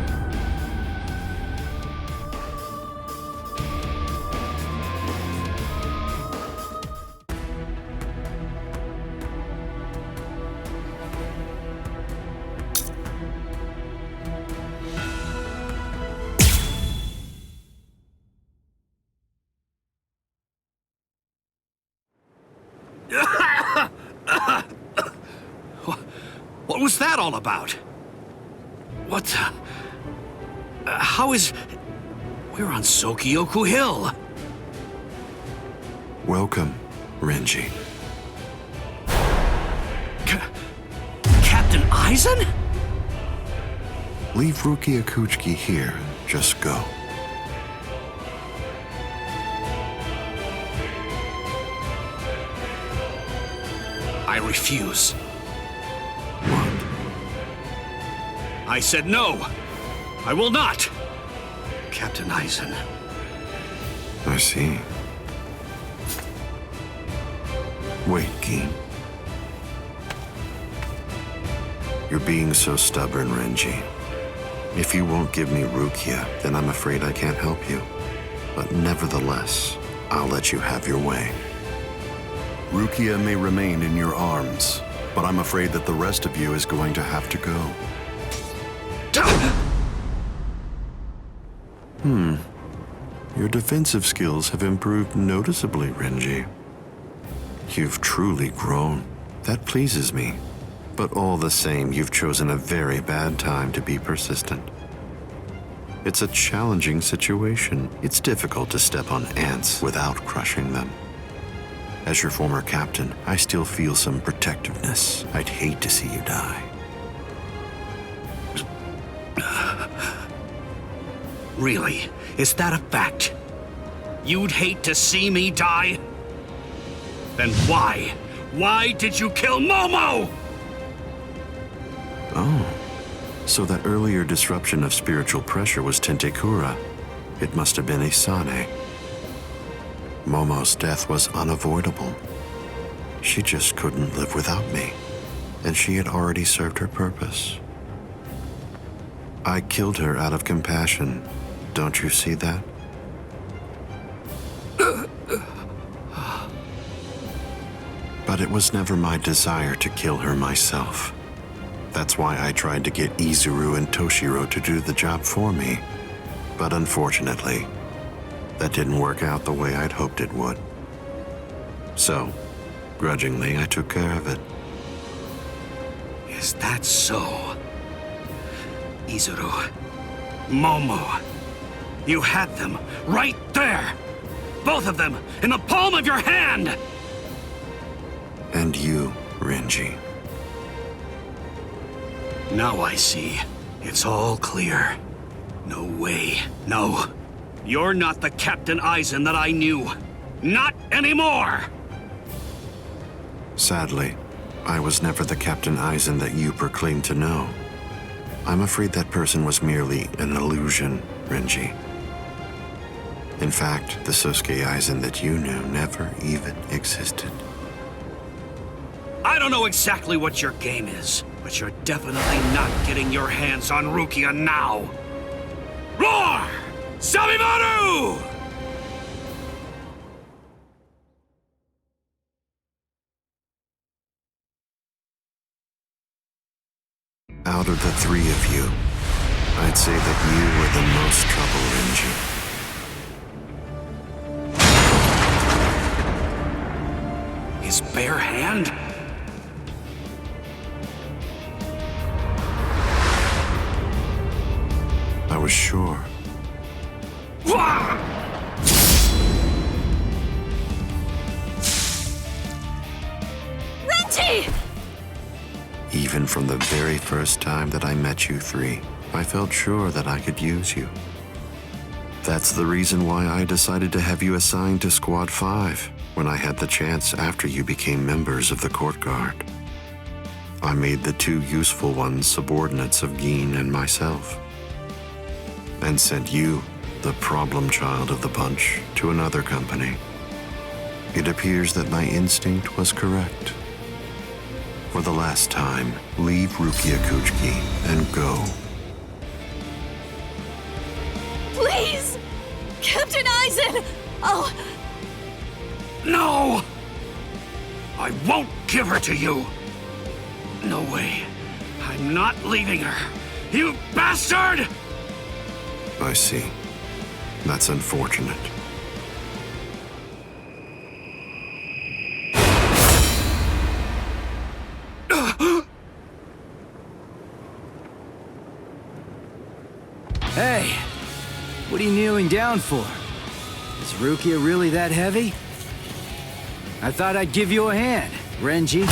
What was that all about? What the... how is... We're on Sokyoku Hill. Welcome, Renji. Captain Aizen? Leave Rukia Kuchiki here. Just go. I refuse. What? I said no. I will not. Captain Aizen. I see. Wait, Gin. You're being so stubborn, Renji. If you won't give me Rukia, then I'm afraid I can't help you. But nevertheless, I'll let you have your way. Rukia may remain in your arms, but I'm afraid that the rest of you is going to have to go. Your defensive skills have improved noticeably, Renji. You've truly grown. That pleases me. But all the same, you've chosen a very bad time to be persistent. It's a challenging situation. It's difficult to step on ants without crushing them. As your former captain, I still feel some protectiveness. I'd hate to see you die. Really? Is that a fact? You'd hate to see me die? Then why? Why did you kill Momo? Oh, so that earlier disruption of spiritual pressure was Tentekura. It must have been Isane. Momo's death was unavoidable. She just couldn't live without me, and she had already served her purpose. I killed her out of compassion. Don't you see that? But it was never my desire to kill her myself. That's why I tried to get Izuru and Toshiro to do the job for me. But unfortunately, that didn't work out the way I'd hoped it would. So, grudgingly, I took care of it. Is that so? Izuru, Momo, you had them right there! Both of them in the palm of your hand! And you, Renji. Now I see. It's all clear. No way. No. You're not the Captain Aizen that I knew. Not anymore! Sadly, I was never the Captain Aizen that you proclaimed to know. I'm afraid that person was merely an illusion, Renji. In fact, the Sosuke Aizen that you knew never even existed. I don't know exactly what your game is, but you're definitely not getting your hands on Rukia now. Roar! Sabimaru! Out of the three of you, I'd say that you were the most trouble, Renji. His bare hand? I was sure. Renji! Even from the very first time that I met you three, I felt sure that I could use you. That's the reason why I decided to have you assigned to Squad 5 when I had the chance after you became members of the Court Guard. I made the two useful ones subordinates of Gin and myself, and sent you, the problem child of the bunch, to another company. It appears that my instinct was correct. For the last time, leave Rukia Kuchiki and go. Please! Captain Aizen! Oh! No! I won't give her to you! No way. I'm not leaving her. You bastard! I see. That's unfortunate. Hey, what are you kneeling down for? Is Rukia really that heavy? I thought I'd give you a hand, Renji.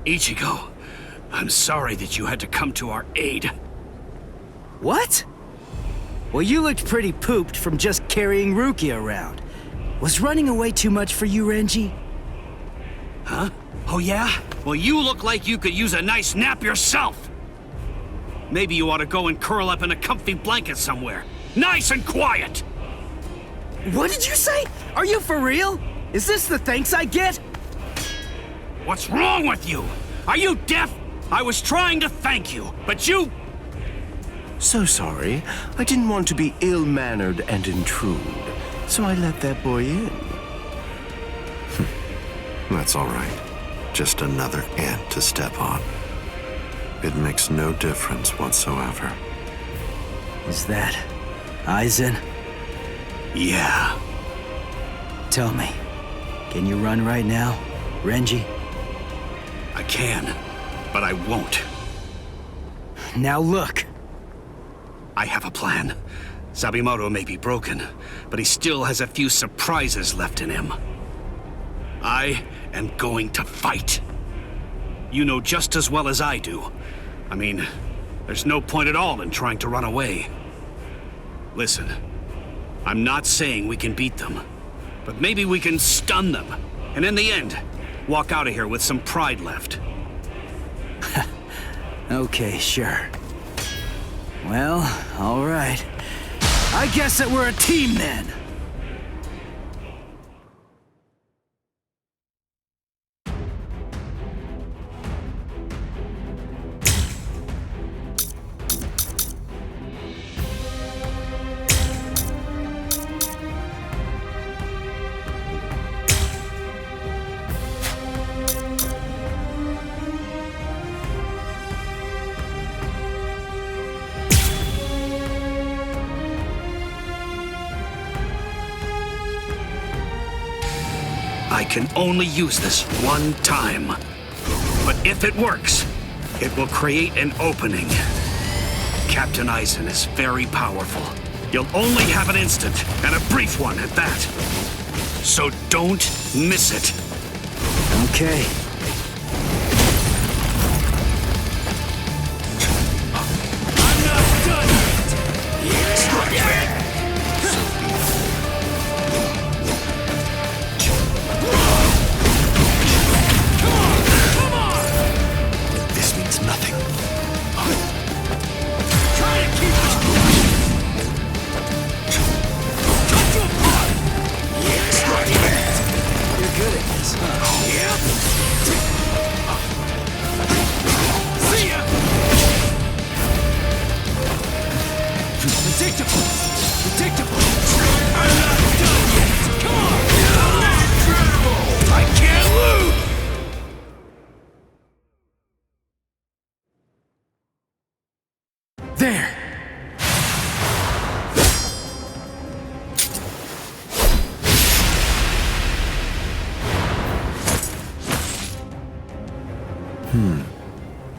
Ichigo, I'm sorry that you had to come to our aid. What? Well, you looked pretty pooped from just carrying Rukia around. Was running away too much for you, Renji? Huh? Oh yeah? Well, you look like you could use a nice nap yourself. Maybe you ought to go and curl up in a comfy blanket somewhere. Nice and quiet! What did you say? Are you for real? Is this the thanks I get? What's wrong with you? Are you deaf? I was trying to thank you, but you... So sorry. I didn't want to be ill-mannered and intrude, so I let that boy in. That's all right. Just another ant to step on. It makes no difference whatsoever. Is that Aizen? Yeah. Tell me, can you run right now, Renji? I can, but I won't. Now look. I have a plan. Sabimoto may be broken, but he still has a few surprises left in him. I am going to fight. You know just as well as I do. I mean, there's no point at all in trying to run away. Listen, I'm not saying we can beat them, but maybe we can stun them, and in the end, walk out of here with some pride left. Okay, sure. Well, all right. I guess that we're a team then. I can only use this one time. But if it works, it will create an opening. Captain Aizen is very powerful. You'll only have an instant, and a brief one at that. so don't miss it. Okay. I'm not done yet! Strike back! Come on! This means nothing. Try to keep up! Cut you apart! Yeah, strike back! You're good at this, huh? Yep! See ya! Predictable! Predictable! I'm not done yet! Come on! Incredible! I can't lose! There!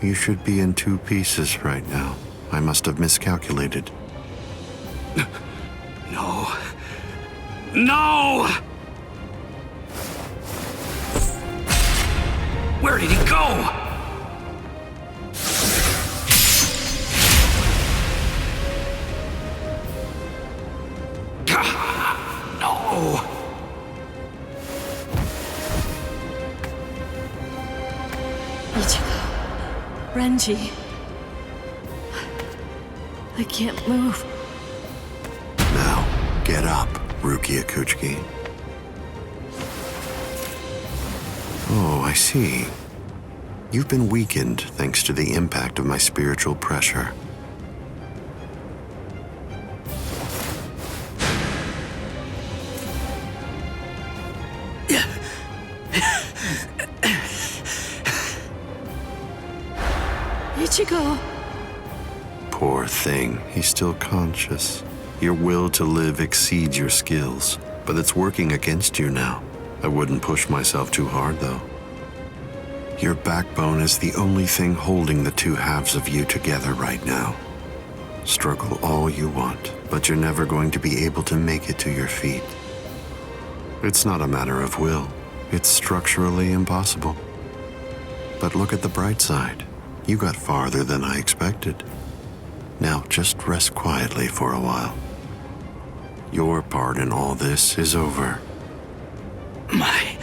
You should be in 2 pieces right now. I must have miscalculated. No. No! Where did he go? No! Ichigo. Renji. I can't move. Now, get up, Rukia Kuchiki. Oh, I see. You've been weakened thanks to the impact of my spiritual pressure. Ichigo. Poor thing, he's still conscious. Your will to live exceeds your skills, but it's working against you now. I wouldn't push myself too hard, though. Your backbone is the only thing holding the 2 halves of you together right now. Struggle all you want, but you're never going to be able to make it to your feet. It's not a matter of will. It's structurally impossible. But look at the bright side. You got farther than I expected. Now just rest quietly for a while. Your part in all this is over. My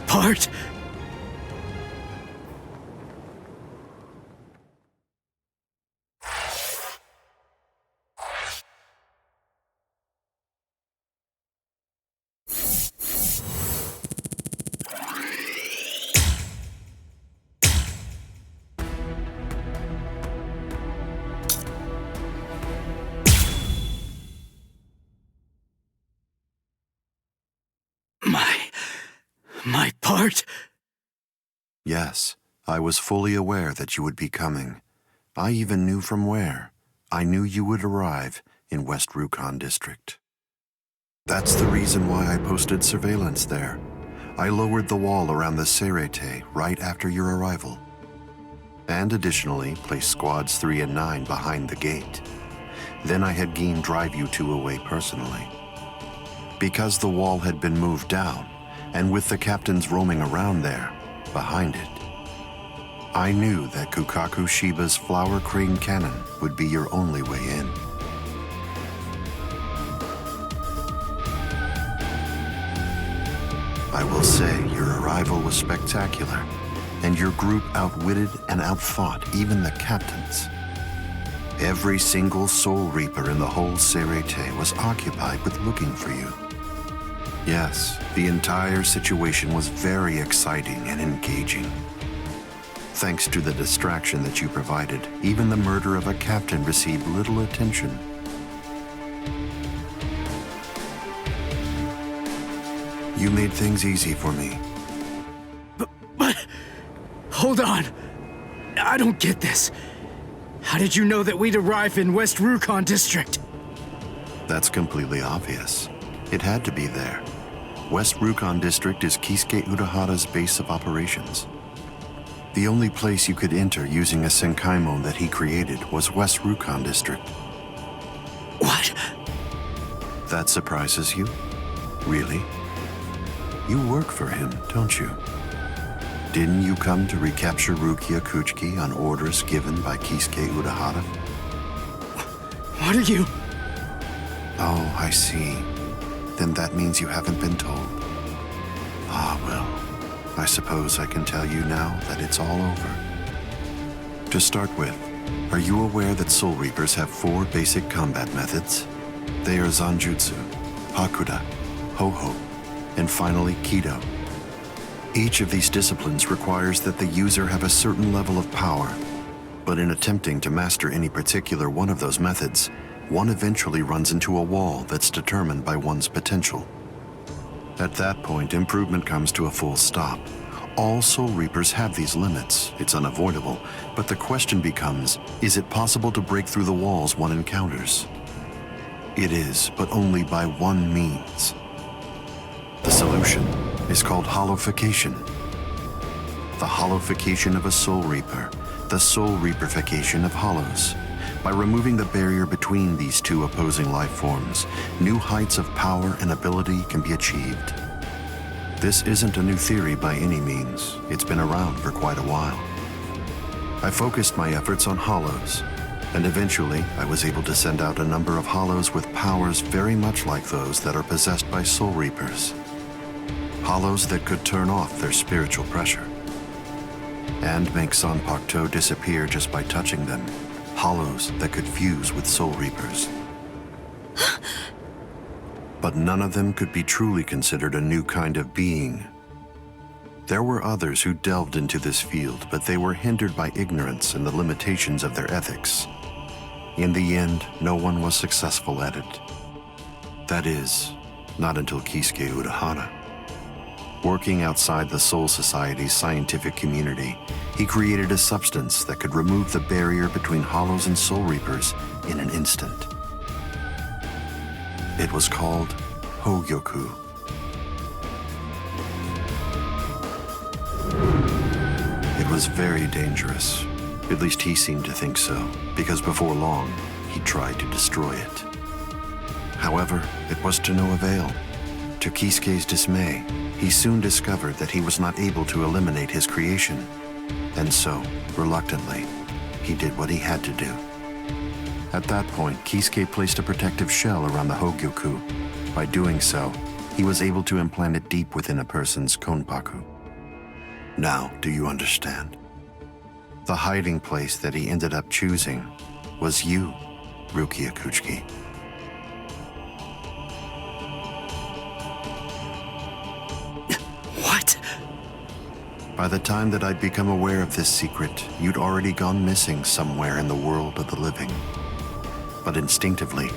part? My part? Yes, I was fully aware that you would be coming. I even knew from where. I knew you would arrive in West Rukon District. That's the reason why I posted surveillance there. I lowered the wall around the Serete right after your arrival. And additionally, placed squads 3 and 9 behind the gate. Then I had Geen drive you 2 away personally. Because the wall had been moved down, and with the captains roaming around there, behind it, I knew that Kukaku Shiba's flower crane cannon would be your only way in. I will say your arrival was spectacular, and your group outwitted and outfought even the captains. Every single Soul Reaper in the whole Serete was occupied with looking for you. Yes, the entire situation was very exciting and engaging. Thanks to the distraction that you provided, even the murder of a captain received little attention. You made things easy for me. But... Hold on. I don't get this. How did you know that we'd arrive in West Rukon District? That's completely obvious. It had to be there. West Rukon District is Kisuke Urahara's base of operations. The only place you could enter using a Senkaimon that he created was West Rukon District. What? That surprises you? Really? You work for him, don't you? Didn't you come to recapture Rukia Kuchiki on orders given by Kisuke Urahara? What are you... Oh, I see. Then that means you haven't been told. Ah, well, I suppose I can tell you now that it's all over. To start with, are you aware that Soul Reapers have 4 basic combat methods? They are Zanjutsu, Hakuda, Ho-Ho, and finally Kido. Each of these disciplines requires that the user have a certain level of power, but in attempting to master any particular one of those methods, one eventually runs into a wall that's determined by one's potential. At that point, improvement comes to a full stop. All Soul Reapers have these limits. It's unavoidable, but the question becomes, is it possible to break through the walls one encounters? It is, but only by one means. The solution is called hollowification. The hollowification of a Soul Reaper, the Soul Reaperification of hollows. By removing the barrier between these 2 opposing life forms, new heights of power and ability can be achieved. This isn't a new theory by any means. It's been around for quite a while. I focused my efforts on hollows, and eventually I was able to send out a number of hollows with powers very much like those that are possessed by Soul Reapers. Hollows that could turn off their spiritual pressure and make Zanpakuto disappear just by touching them. Hollows that could fuse with Soul Reapers. But none of them could be truly considered a new kind of being. There were others who delved into this field, but they were hindered by ignorance and the limitations of their ethics. In the end, no one was successful at it. That is, not until Kisuke Urahara. Working outside the Soul Society's scientific community, he created a substance that could remove the barrier between hollows and Soul Reapers in an instant. It was called Hogyoku. It was very dangerous. At least he seemed to think so, because before long, he tried to destroy it. However, it was to no avail. To Kisuke's dismay, he soon discovered that he was not able to eliminate his creation. And so, reluctantly, he did what he had to do. At that point, Kisuke placed a protective shell around the Hogyoku. By doing so, he was able to implant it deep within a person's konpaku. Now, do you understand? The hiding place that he ended up choosing was you, Rukia Kuchiki. What? By the time that I'd become aware of this secret, you'd already gone missing somewhere in the world of the living. But instinctively,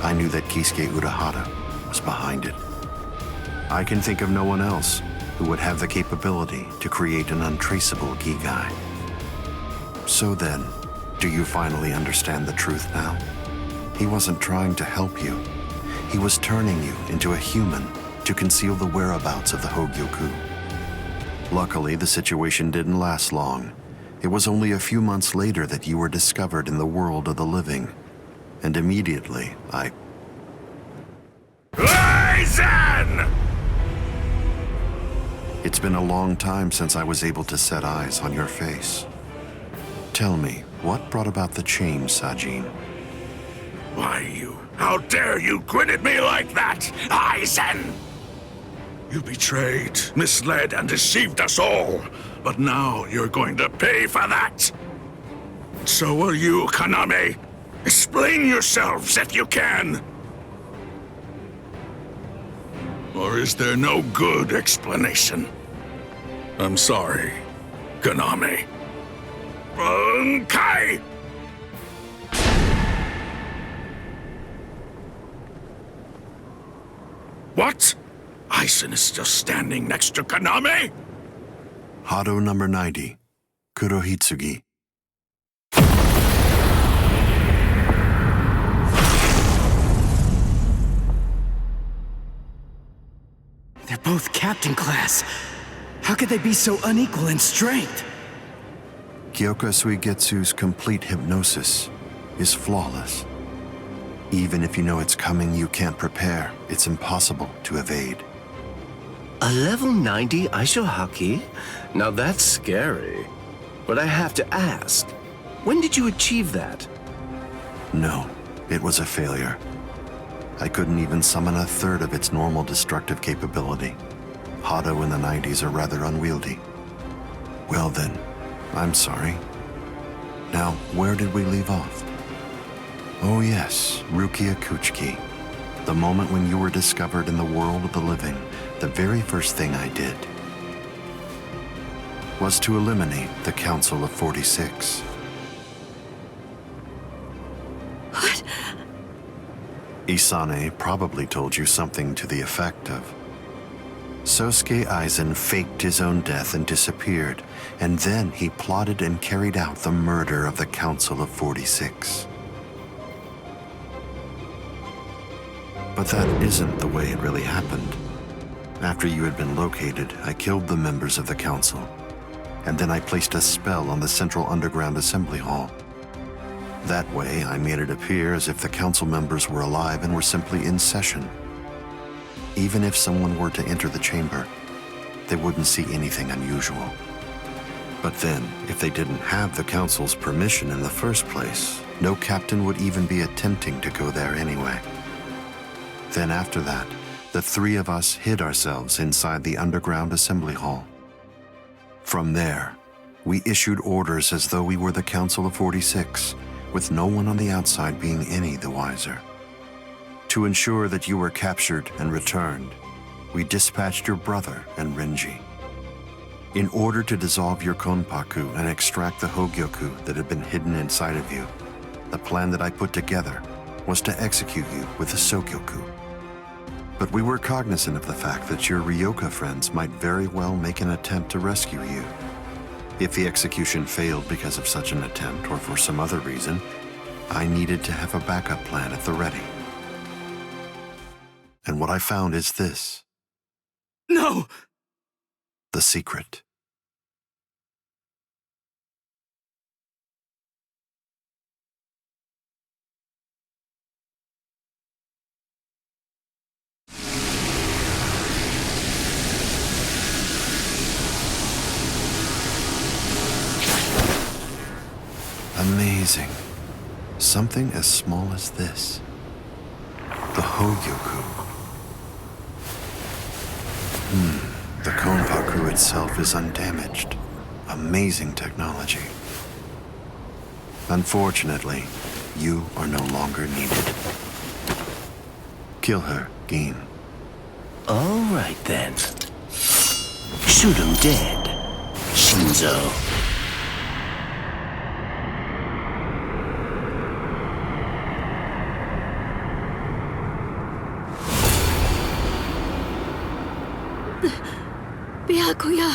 I knew that Kisuke Urahara was behind it. I can think of no one else who would have the capability to create an untraceable Gigai. So then, do you finally understand the truth now? He wasn't trying to help you. He was turning you into a human to conceal the whereabouts of the Hogyoku. Luckily, the situation didn't last long. It was only a few months later that you were discovered in the world of the living. And immediately, Aizen! It's been a long time since I was able to set eyes on your face. Tell me, what brought about the change, Sajin? Why, how dare you grin at me like that, Aizen? You betrayed, misled, and deceived us all. But now you're going to pay for that. So will you, Kaname. Explain yourselves if you can. Or is there no good explanation? I'm sorry, Kaname. Bunkai! What? Aizen is still standing next to Kaname? Hado number 90, Kurohitsugi. They're both captain class. How could they be so unequal in strength? Kyoka Suigetsu's complete hypnosis is flawless. Even if you know it's coming, you can't prepare. It's impossible to evade. A level 90 Aisho Haki? Now that's scary. But I have to ask, when did you achieve that? No, it was a failure. I couldn't even summon a third of its normal destructive capability. Hado in the 90s are rather unwieldy. Well then, I'm sorry. Now, where did we leave off? Oh yes, Rukia Kuchiki. The moment when you were discovered in the world of the living, the very first thing I did was to eliminate the Council of 46. What? Isane probably told you something to the effect of, Sosuke Aizen faked his own death and disappeared, and then he plotted and carried out the murder of the Council of 46. But that isn't the way it really happened. After you had been located, I killed the members of the Council, and then I placed a spell on the Central Underground Assembly Hall. That way, I made it appear as if the Council members were alive and were simply in session. Even if someone were to enter the chamber, they wouldn't see anything unusual. But then, if they didn't have the Council's permission in the first place, no captain would even be attempting to go there anyway. Then after that, the three of us hid ourselves inside the underground assembly hall. From there, we issued orders as though we were the Council of 46, with no one on the outside being any the wiser. To ensure that you were captured and returned, we dispatched your brother and Renji. In order to dissolve your Konpaku and extract the Hogyoku that had been hidden inside of you, the plan that I put together was to execute you with the Sokyoku. But we were cognizant of the fact that your Ryoka friends might very well make an attempt to rescue you. If the execution failed because of such an attempt or for some other reason, I needed to have a backup plan at the ready. And what I found is this. No! The secret. Amazing. Something as small as this. The Hogyoku. The Konpaku itself is undamaged. Amazing technology. Unfortunately, you are no longer needed. Kill her, Gin. All right then. Shoot him dead, Shinzo. Byakuya!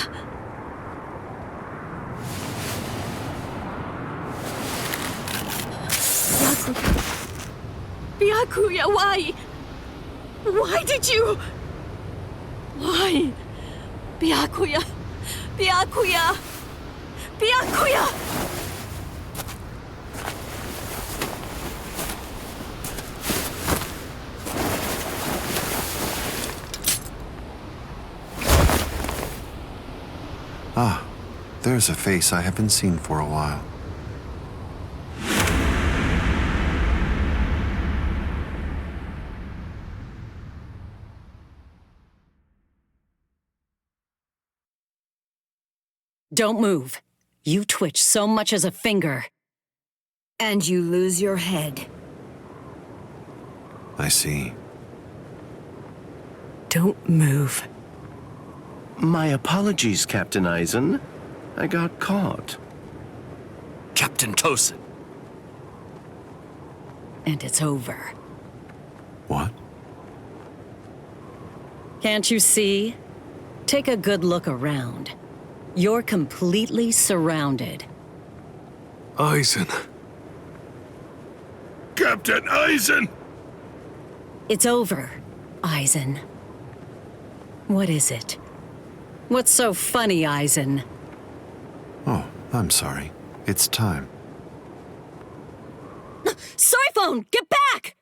Byakuya, why? Why did you? Why? Byakuya! Byakuya! Byakuya! Ah, there's a face I haven't seen for a while. Don't move. You twitch so much as a finger. And you lose your head. I see. Don't move. My apologies, Captain Aizen. I got caught. Captain Tosin. And it's over. What? Can't you see? Take a good look around. You're completely surrounded. Aizen. Captain Aizen! It's over, Aizen. What is it? What's so funny, Aizen? Oh, I'm sorry. It's time. Soiphone, get back!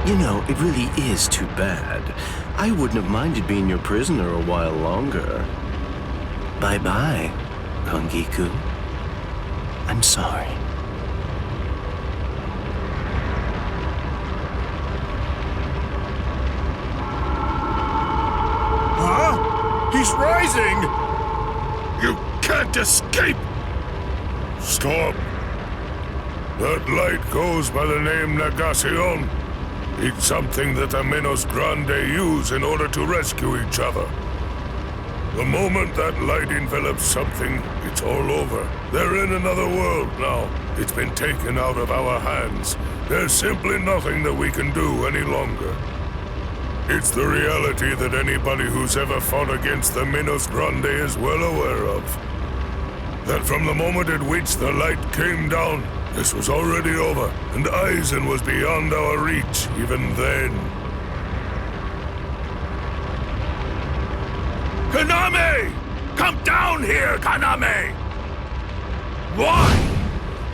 You know, it really is too bad. I wouldn't have minded being your prisoner a while longer. Bye-bye, Kongiku. I'm sorry. Huh? He's rising! You can't escape! Stop! That light goes by the name Negacion. It's something that the Menos Grande use in order to rescue each other. The moment that light envelops something, it's all over. They're in another world now. It's been taken out of our hands. There's simply nothing that we can do any longer. It's the reality that anybody who's ever fought against the Menos Grande is well aware of. That from the moment at which the light came down, this was already over, and Aizen was beyond our reach even then. Kaname! Come down here, Kaname! Why?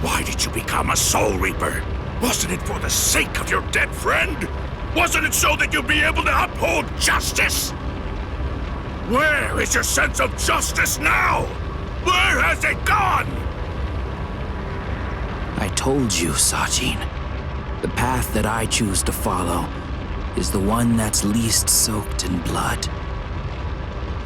Why did you become a Soul Reaper? Wasn't it for the sake of your dead friend? Wasn't it so that you'd be able to uphold justice? Where is your sense of justice now? Where has it gone? I told you, Sajin. The path that I choose to follow is the one that's least soaked in blood.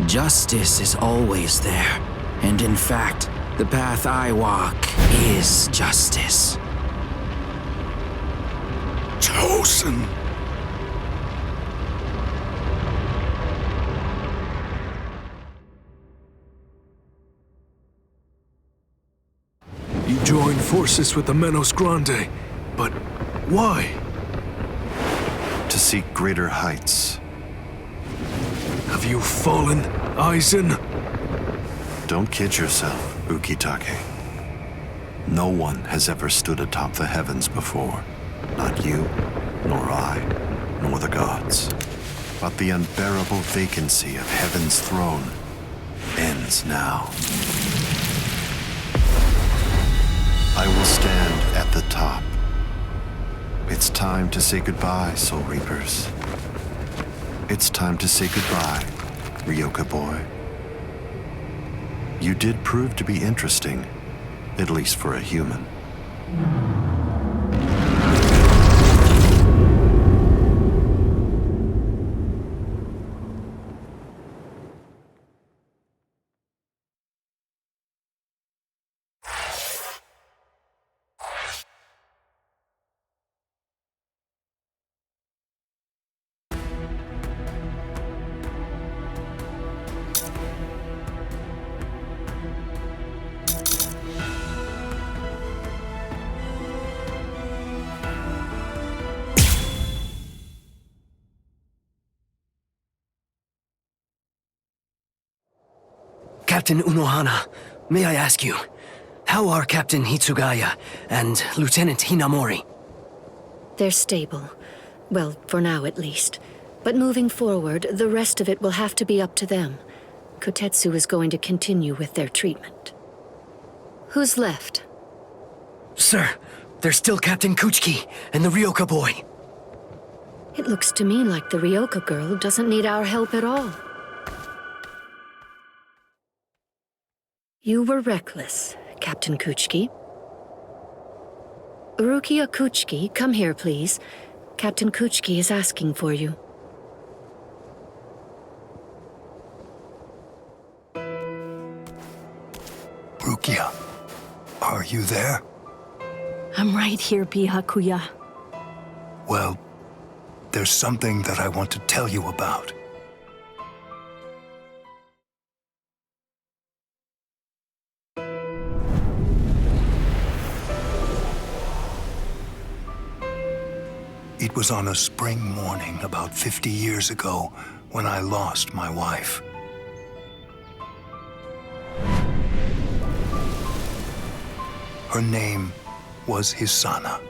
Justice is always there, and in fact, the path I walk is justice. Chosen! You joined forces with the Menos Grande, but why? To seek greater heights. Have you fallen, Aizen? Don't kid yourself, Ukitake. No one has ever stood atop the heavens before. Not you, nor I, nor the gods. But the unbearable vacancy of heaven's throne ends now. I will stand at the top. It's time to say goodbye, Soul Reapers. It's time to say goodbye, Ryoka boy. You did prove to be interesting, at least for a human. Captain Unohana, may I ask you, how are Captain Hitsugaya and Lieutenant Hinamori? They're stable. Well, for now at least. But moving forward, the rest of it will have to be up to them. Kotetsu is going to continue with their treatment. Who's left? Sir, there's still Captain Kuchiki and the Ryoka boy. It looks to me like the Ryoka girl doesn't need our help at all. You were reckless, Captain Kuchiki. Rukia Kuchiki, come here, please. Captain Kuchiki is asking for you. Rukia, are you there? I'm right here, Byakuya. Well, there's something that I want to tell you about. It was on a spring morning about 50 years ago when I lost my wife. Her name was Hisana.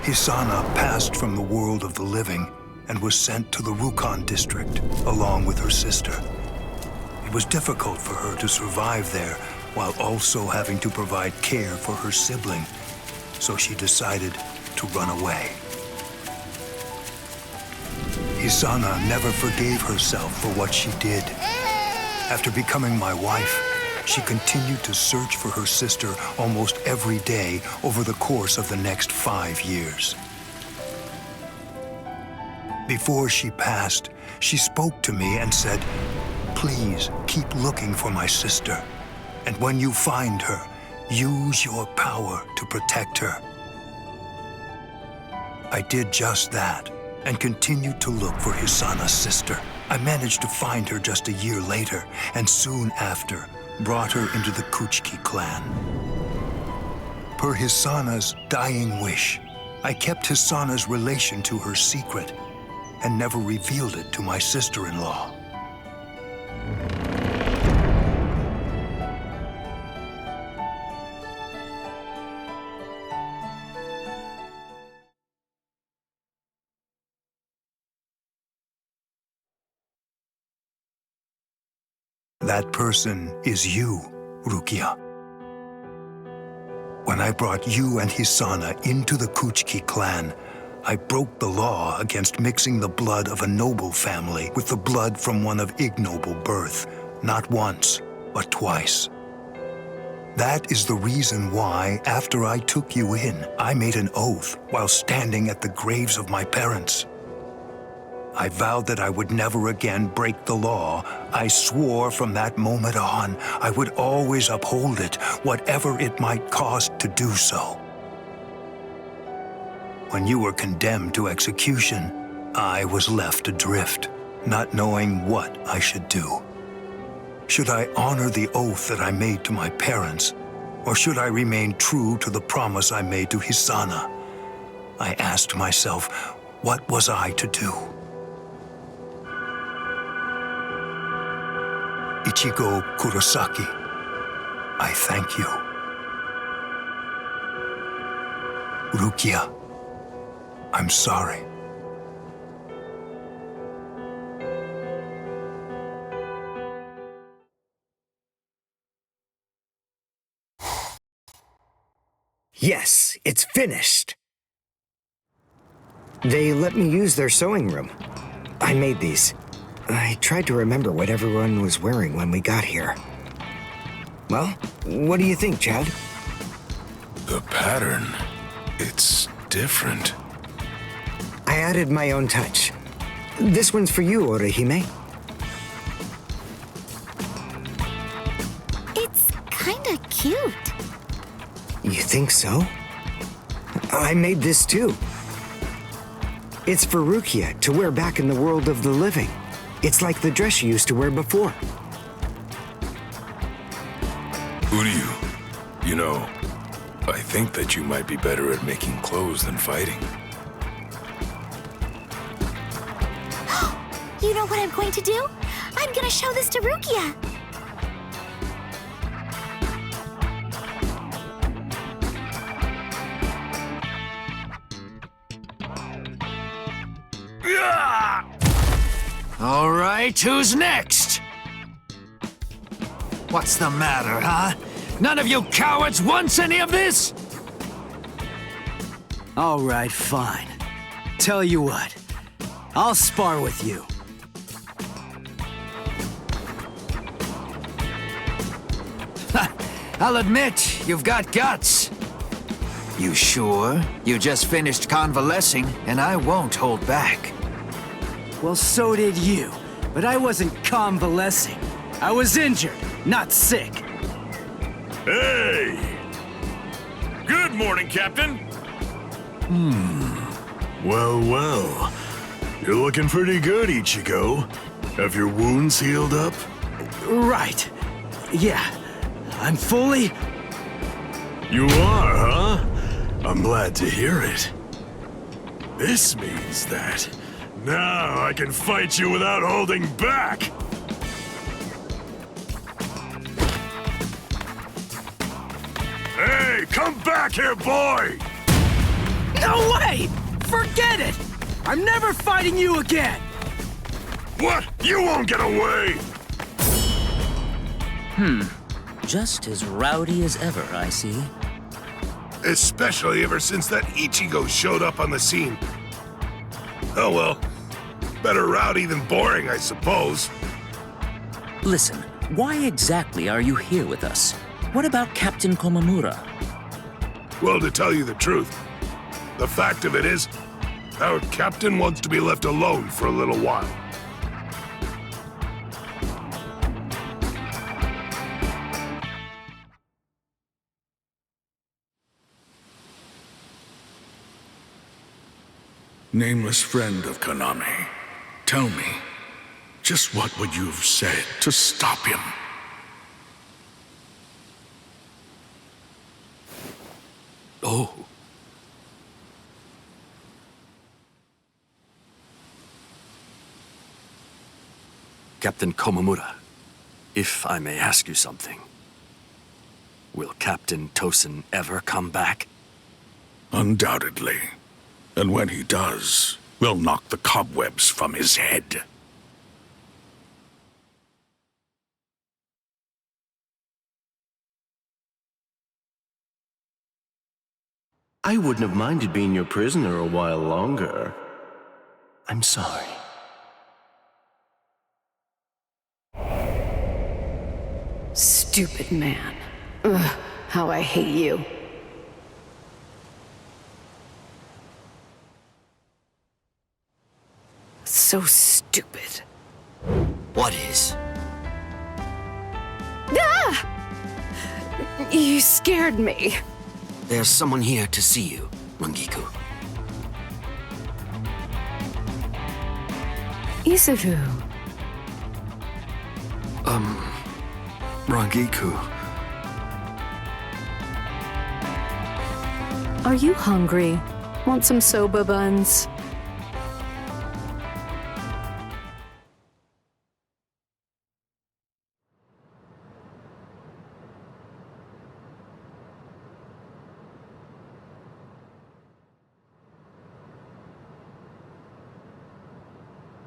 Hisana passed from the world of the living and was sent to the Rukon district along with her sister. It was difficult for her to survive there while also having to provide care for her sibling. so she decided to run away. Hisana never forgave herself for what she did. After becoming my wife, she continued to search for her sister almost every day over the course of the next 5 years. Before she passed, she spoke to me and said, "Please keep looking for my sister, and when you find her, use your power to protect her." I did just that and continued to look for Hisana's sister. I managed to find her just a year later, and soon after, brought her into the Kuchiki clan. Per Hisana's dying wish, I kept Hisana's relation to her secret and never revealed it to my sister-in-law. That person is you, Rukia. When I brought you and Hisana into the Kuchiki clan, I broke the law against mixing the blood of a noble family with the blood from one of ignoble birth, not once, but twice. That is the reason why, after I took you in, I made an oath while standing at the graves of my parents. I vowed that I would never again break the law. I swore from that moment on, I would always uphold it, whatever it might cost to do so. When you were condemned to execution, I was left adrift, not knowing what I should do. Should I honor the oath that I made to my parents, or should I remain true to the promise I made to Hisana? I asked myself, what was I to do? Ichigo Kurosaki, I thank you. Rukia, I'm sorry. Yes, it's finished. They let me use their sewing room. I made these. I tried to remember what everyone was wearing when we got here. Well, what do you think, Chad? The pattern, it's different. I added my own touch. This one's for you, Orihime. It's kinda cute. You think so? I made this too. It's for Rukia to wear back in the world of the living. It's like the dress she used to wear before. Uryu, you know, I think that you might be better at making clothes than fighting. You know what I'm going to do? I'm gonna show this to Rukia. All right, who's next? What's the matter, huh? None of you cowards wants any of this? All right, fine. Tell you what, I'll spar with you. I'll admit, you've got guts. You sure? You just finished convalescing, and I won't hold back. Well, so did you, but I wasn't convalescing. I was injured, not sick. Hey! Good morning, Captain. Well, well. You're looking pretty good, Ichigo. Have your wounds healed up? Right. Yeah, I'm fully... You are, huh? I'm glad to hear it. This means that now I can fight you without holding back! Hey, come back here, boy! No way! Forget it! I'm never fighting you again! What? You won't get away! Just as rowdy as ever, I see. Especially ever since that Ichigo showed up on the scene. Oh well. Better rowdy than boring, I suppose. Listen, why exactly are you here with us? What about Captain Komamura? Well, to tell you the truth, the fact of it is, our captain wants to be left alone for a little while. Nameless friend of Konami, tell me, just what would you have said to stop him? Oh. Captain Komamura, if I may ask you something. Will Captain Tosen ever come back? Undoubtedly. And when he does, we'll knock the cobwebs from his head. I wouldn't have minded being your prisoner a while longer. I'm sorry. Stupid man. Ugh, how I hate you. So stupid. What is? Ah! You scared me. There's someone here to see you, Rangiku. Isuru. Rangiku. Are you hungry? Want some soba buns?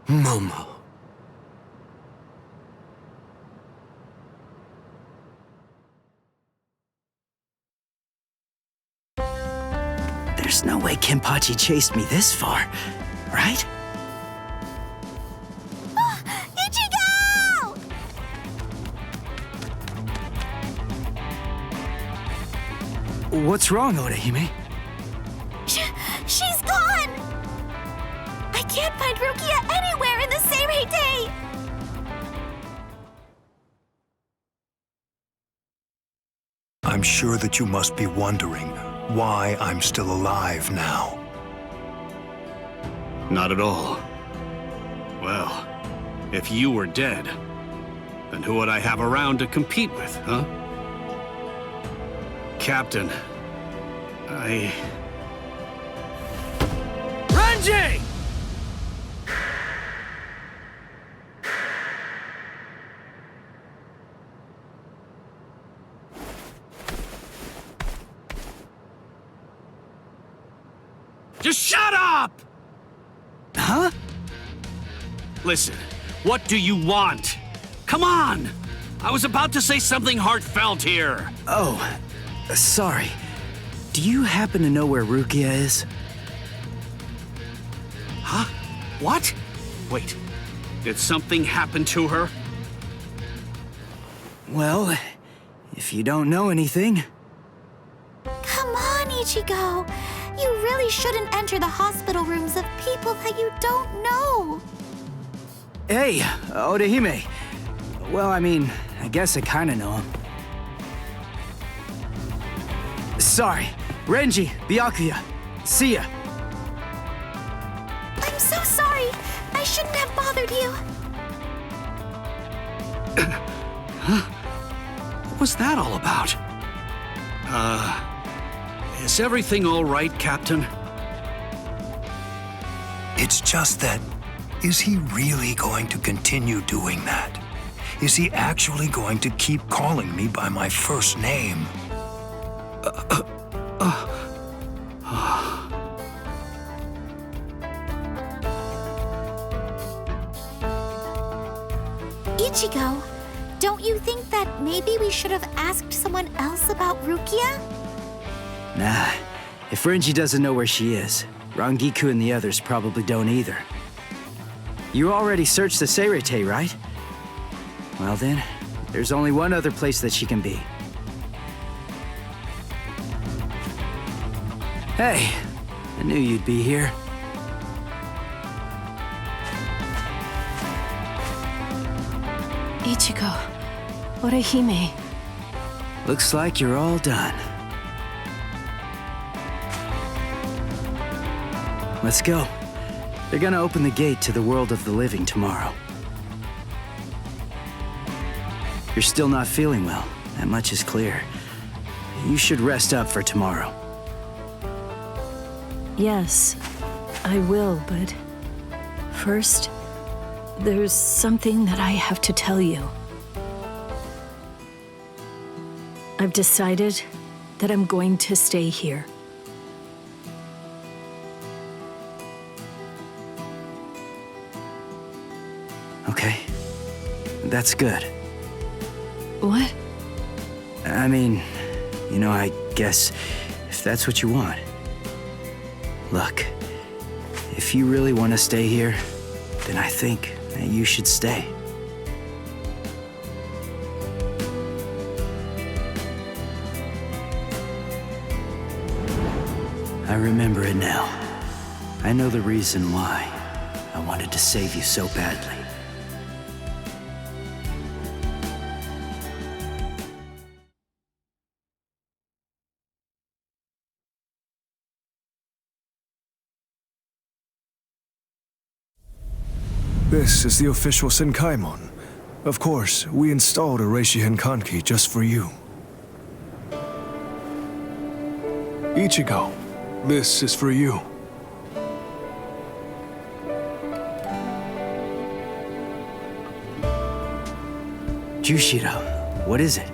Momo. There's no way Kenpachi chased me this far, right? Ichigo! What's wrong, Orihime? She's gone! I can't find Rukia anywhere in the Seirei. I'm sure that you must be wondering why I'm still alive now. Not at all. Well, if you were dead, then who would I have around to compete with, huh? Captain, Renji! Just shut up! Huh? Listen, what do you want? Come on! I was about to say something heartfelt here. Oh, sorry. Do you happen to know where Rukia is? Huh? What? Wait, did something happen to her? Well, if you don't know anything... Come on, Ichigo. You really shouldn't enter the hospital rooms of people that you don't know. Hey, Orihime. Well, I mean, I guess I kinda know him. Sorry. Renji, Byakuya. See ya. I'm so sorry. I shouldn't have bothered you. What was that all about? Is everything all right, Captain? It's just that, is he really going to continue doing that? Is he actually going to keep calling me by my first name? Ichigo, don't you think that maybe we should have asked someone else about Rukia? Nah, if Renji doesn't know where she is, Rangiku and the others probably don't either. You already searched the Seirete, right? Well then, there's only one other place that she can be. Hey, I knew you'd be here. Ichigo, Orihime. Looks like you're all done. Let's go. They're gonna open the gate to the world of the living tomorrow. You're still not feeling well. That much is clear. You should rest up for tomorrow. Yes, I will, but first, there's something that I have to tell you. I've decided that I'm going to stay here. Okay. That's good. What? I mean, you know, I guess if that's what you want. Look, if you really want to stay here, then I think that you should stay. I remember it now. I know the reason why I wanted to save you so badly. This is the official Senkaimon. Of course, we installed a Reishi Henkanki just for you. Ichigo, this is for you. Jushiro, what is it?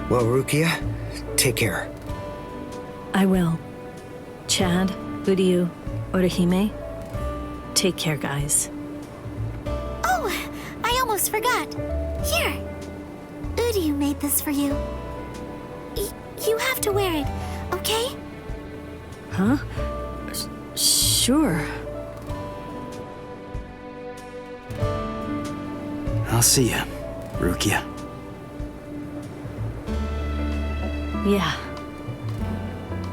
Well, Rukia, take care. I will. Chad, Uryu, Orihime, take care, guys. Oh, I almost forgot. Here. Uryu made this for you. You have to wear it, okay? Huh? Sure. I'll see ya, Rukia. Yeah.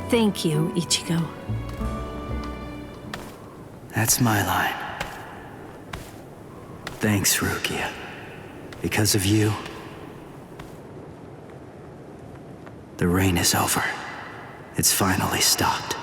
Thank you, Ichigo. That's my line. Thanks, Rukia. Because of you, the rain is over. It's finally stopped.